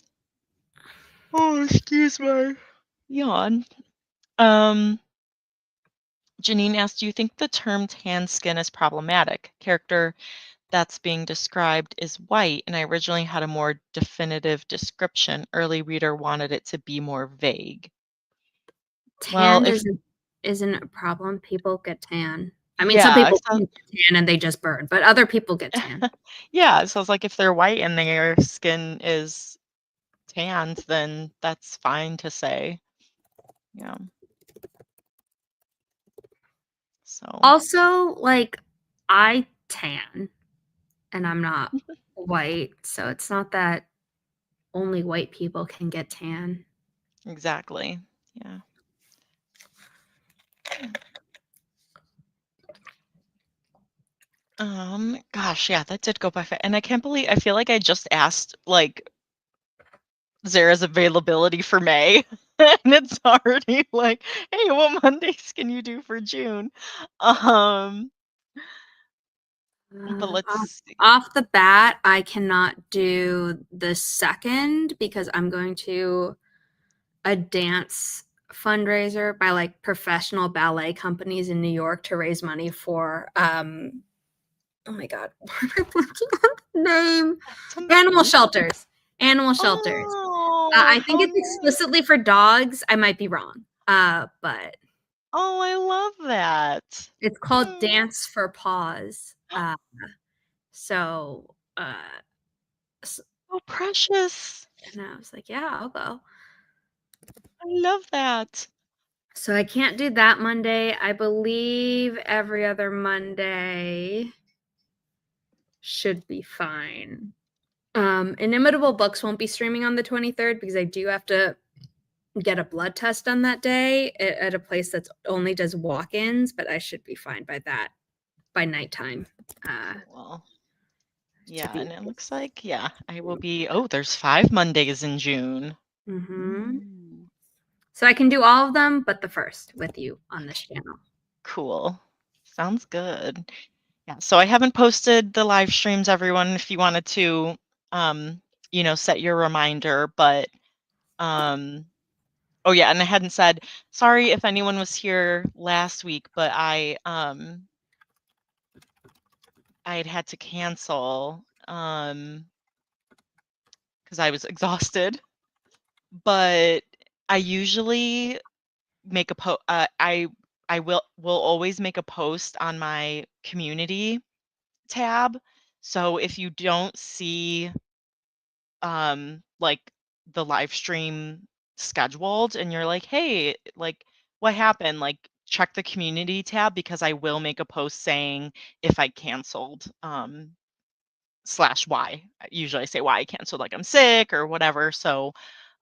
Oh, excuse my yawn. Um, Janine asked, "Do you think the term tan skin is problematic? Character that's being described is white, and I originally had a more definitive description. Early reader wanted it to be more vague." Well, Tan if isn't a problem. People get tan. I mean, some yeah, people so don't get tan and they just burn, but other people get tan. yeah, so it's like if they're white and their skin is tanned, then that's fine to say. Yeah. So, Also, like I tan and I'm not white, so it's not that only white people can get tan. exactly. Yeah. Gosh, yeah, that did go by fast, and I feel like I just asked, like, Zara's availability for May, and it's already like, "Hey, what Mondays can you do for June?" Um, but Off, let's see. off the bat, I cannot do the second because I'm going to a dance fundraiser by like professional ballet companies in New York to raise money for oh my god, why am I blanking on the name? That's Animal amazing. shelters. Animal shelters. Oh, I think how it's nice. explicitly for dogs. I might be wrong. But Oh, I love that. it's called Hmm. Dance for Paws. So, Oh, precious. and I was like, yeah, I'll go. I love that. So I can't do that Monday. I believe every other Monday should be fine. Inimitable Books won't be streaming on the 23rd because I do have to get a blood test done that day at a place that's only does walk-ins, but I should be fine by nighttime. Cool. To Yeah, be and it looks like, yeah, I will be, oh, there's 5 Mondays in June. Mhm. Ooh, So I can do all of them, but the first with you on this channel. cool. Sounds good. Yeah, so I haven't posted the live streams, everyone, if you wanted to, set your reminder, but, oh yeah, and I hadn't said, sorry if anyone was here last week, but I had to cancel, because I was exhausted, but I usually make a I will always make a post on my community tab. So if you don't see like the live stream scheduled and you're like, "Hey, like what happened?" Like check the community tab because I will make a post saying if I canceled slash why. Usually I say why I canceled, like I'm sick or whatever. So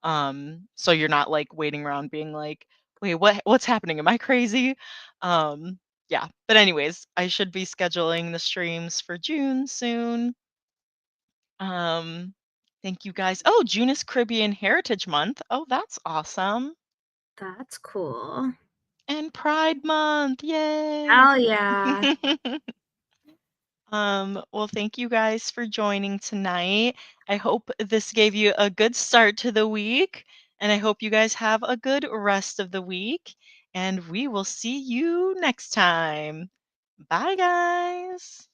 you're not like waiting around being like, wait, what's happening? Am I crazy? Yeah. But anyways, I should be scheduling the streams for June soon. Um, thank you guys. Oh, June is Caribbean Heritage Month. Oh, that's awesome. That's cool. And Pride Month. Yay. Hell yeah. Well, thank you guys for joining tonight. I hope this gave you a good start to the week, and I hope you guys have a good rest of the week, and we will see you next time. Bye, guys.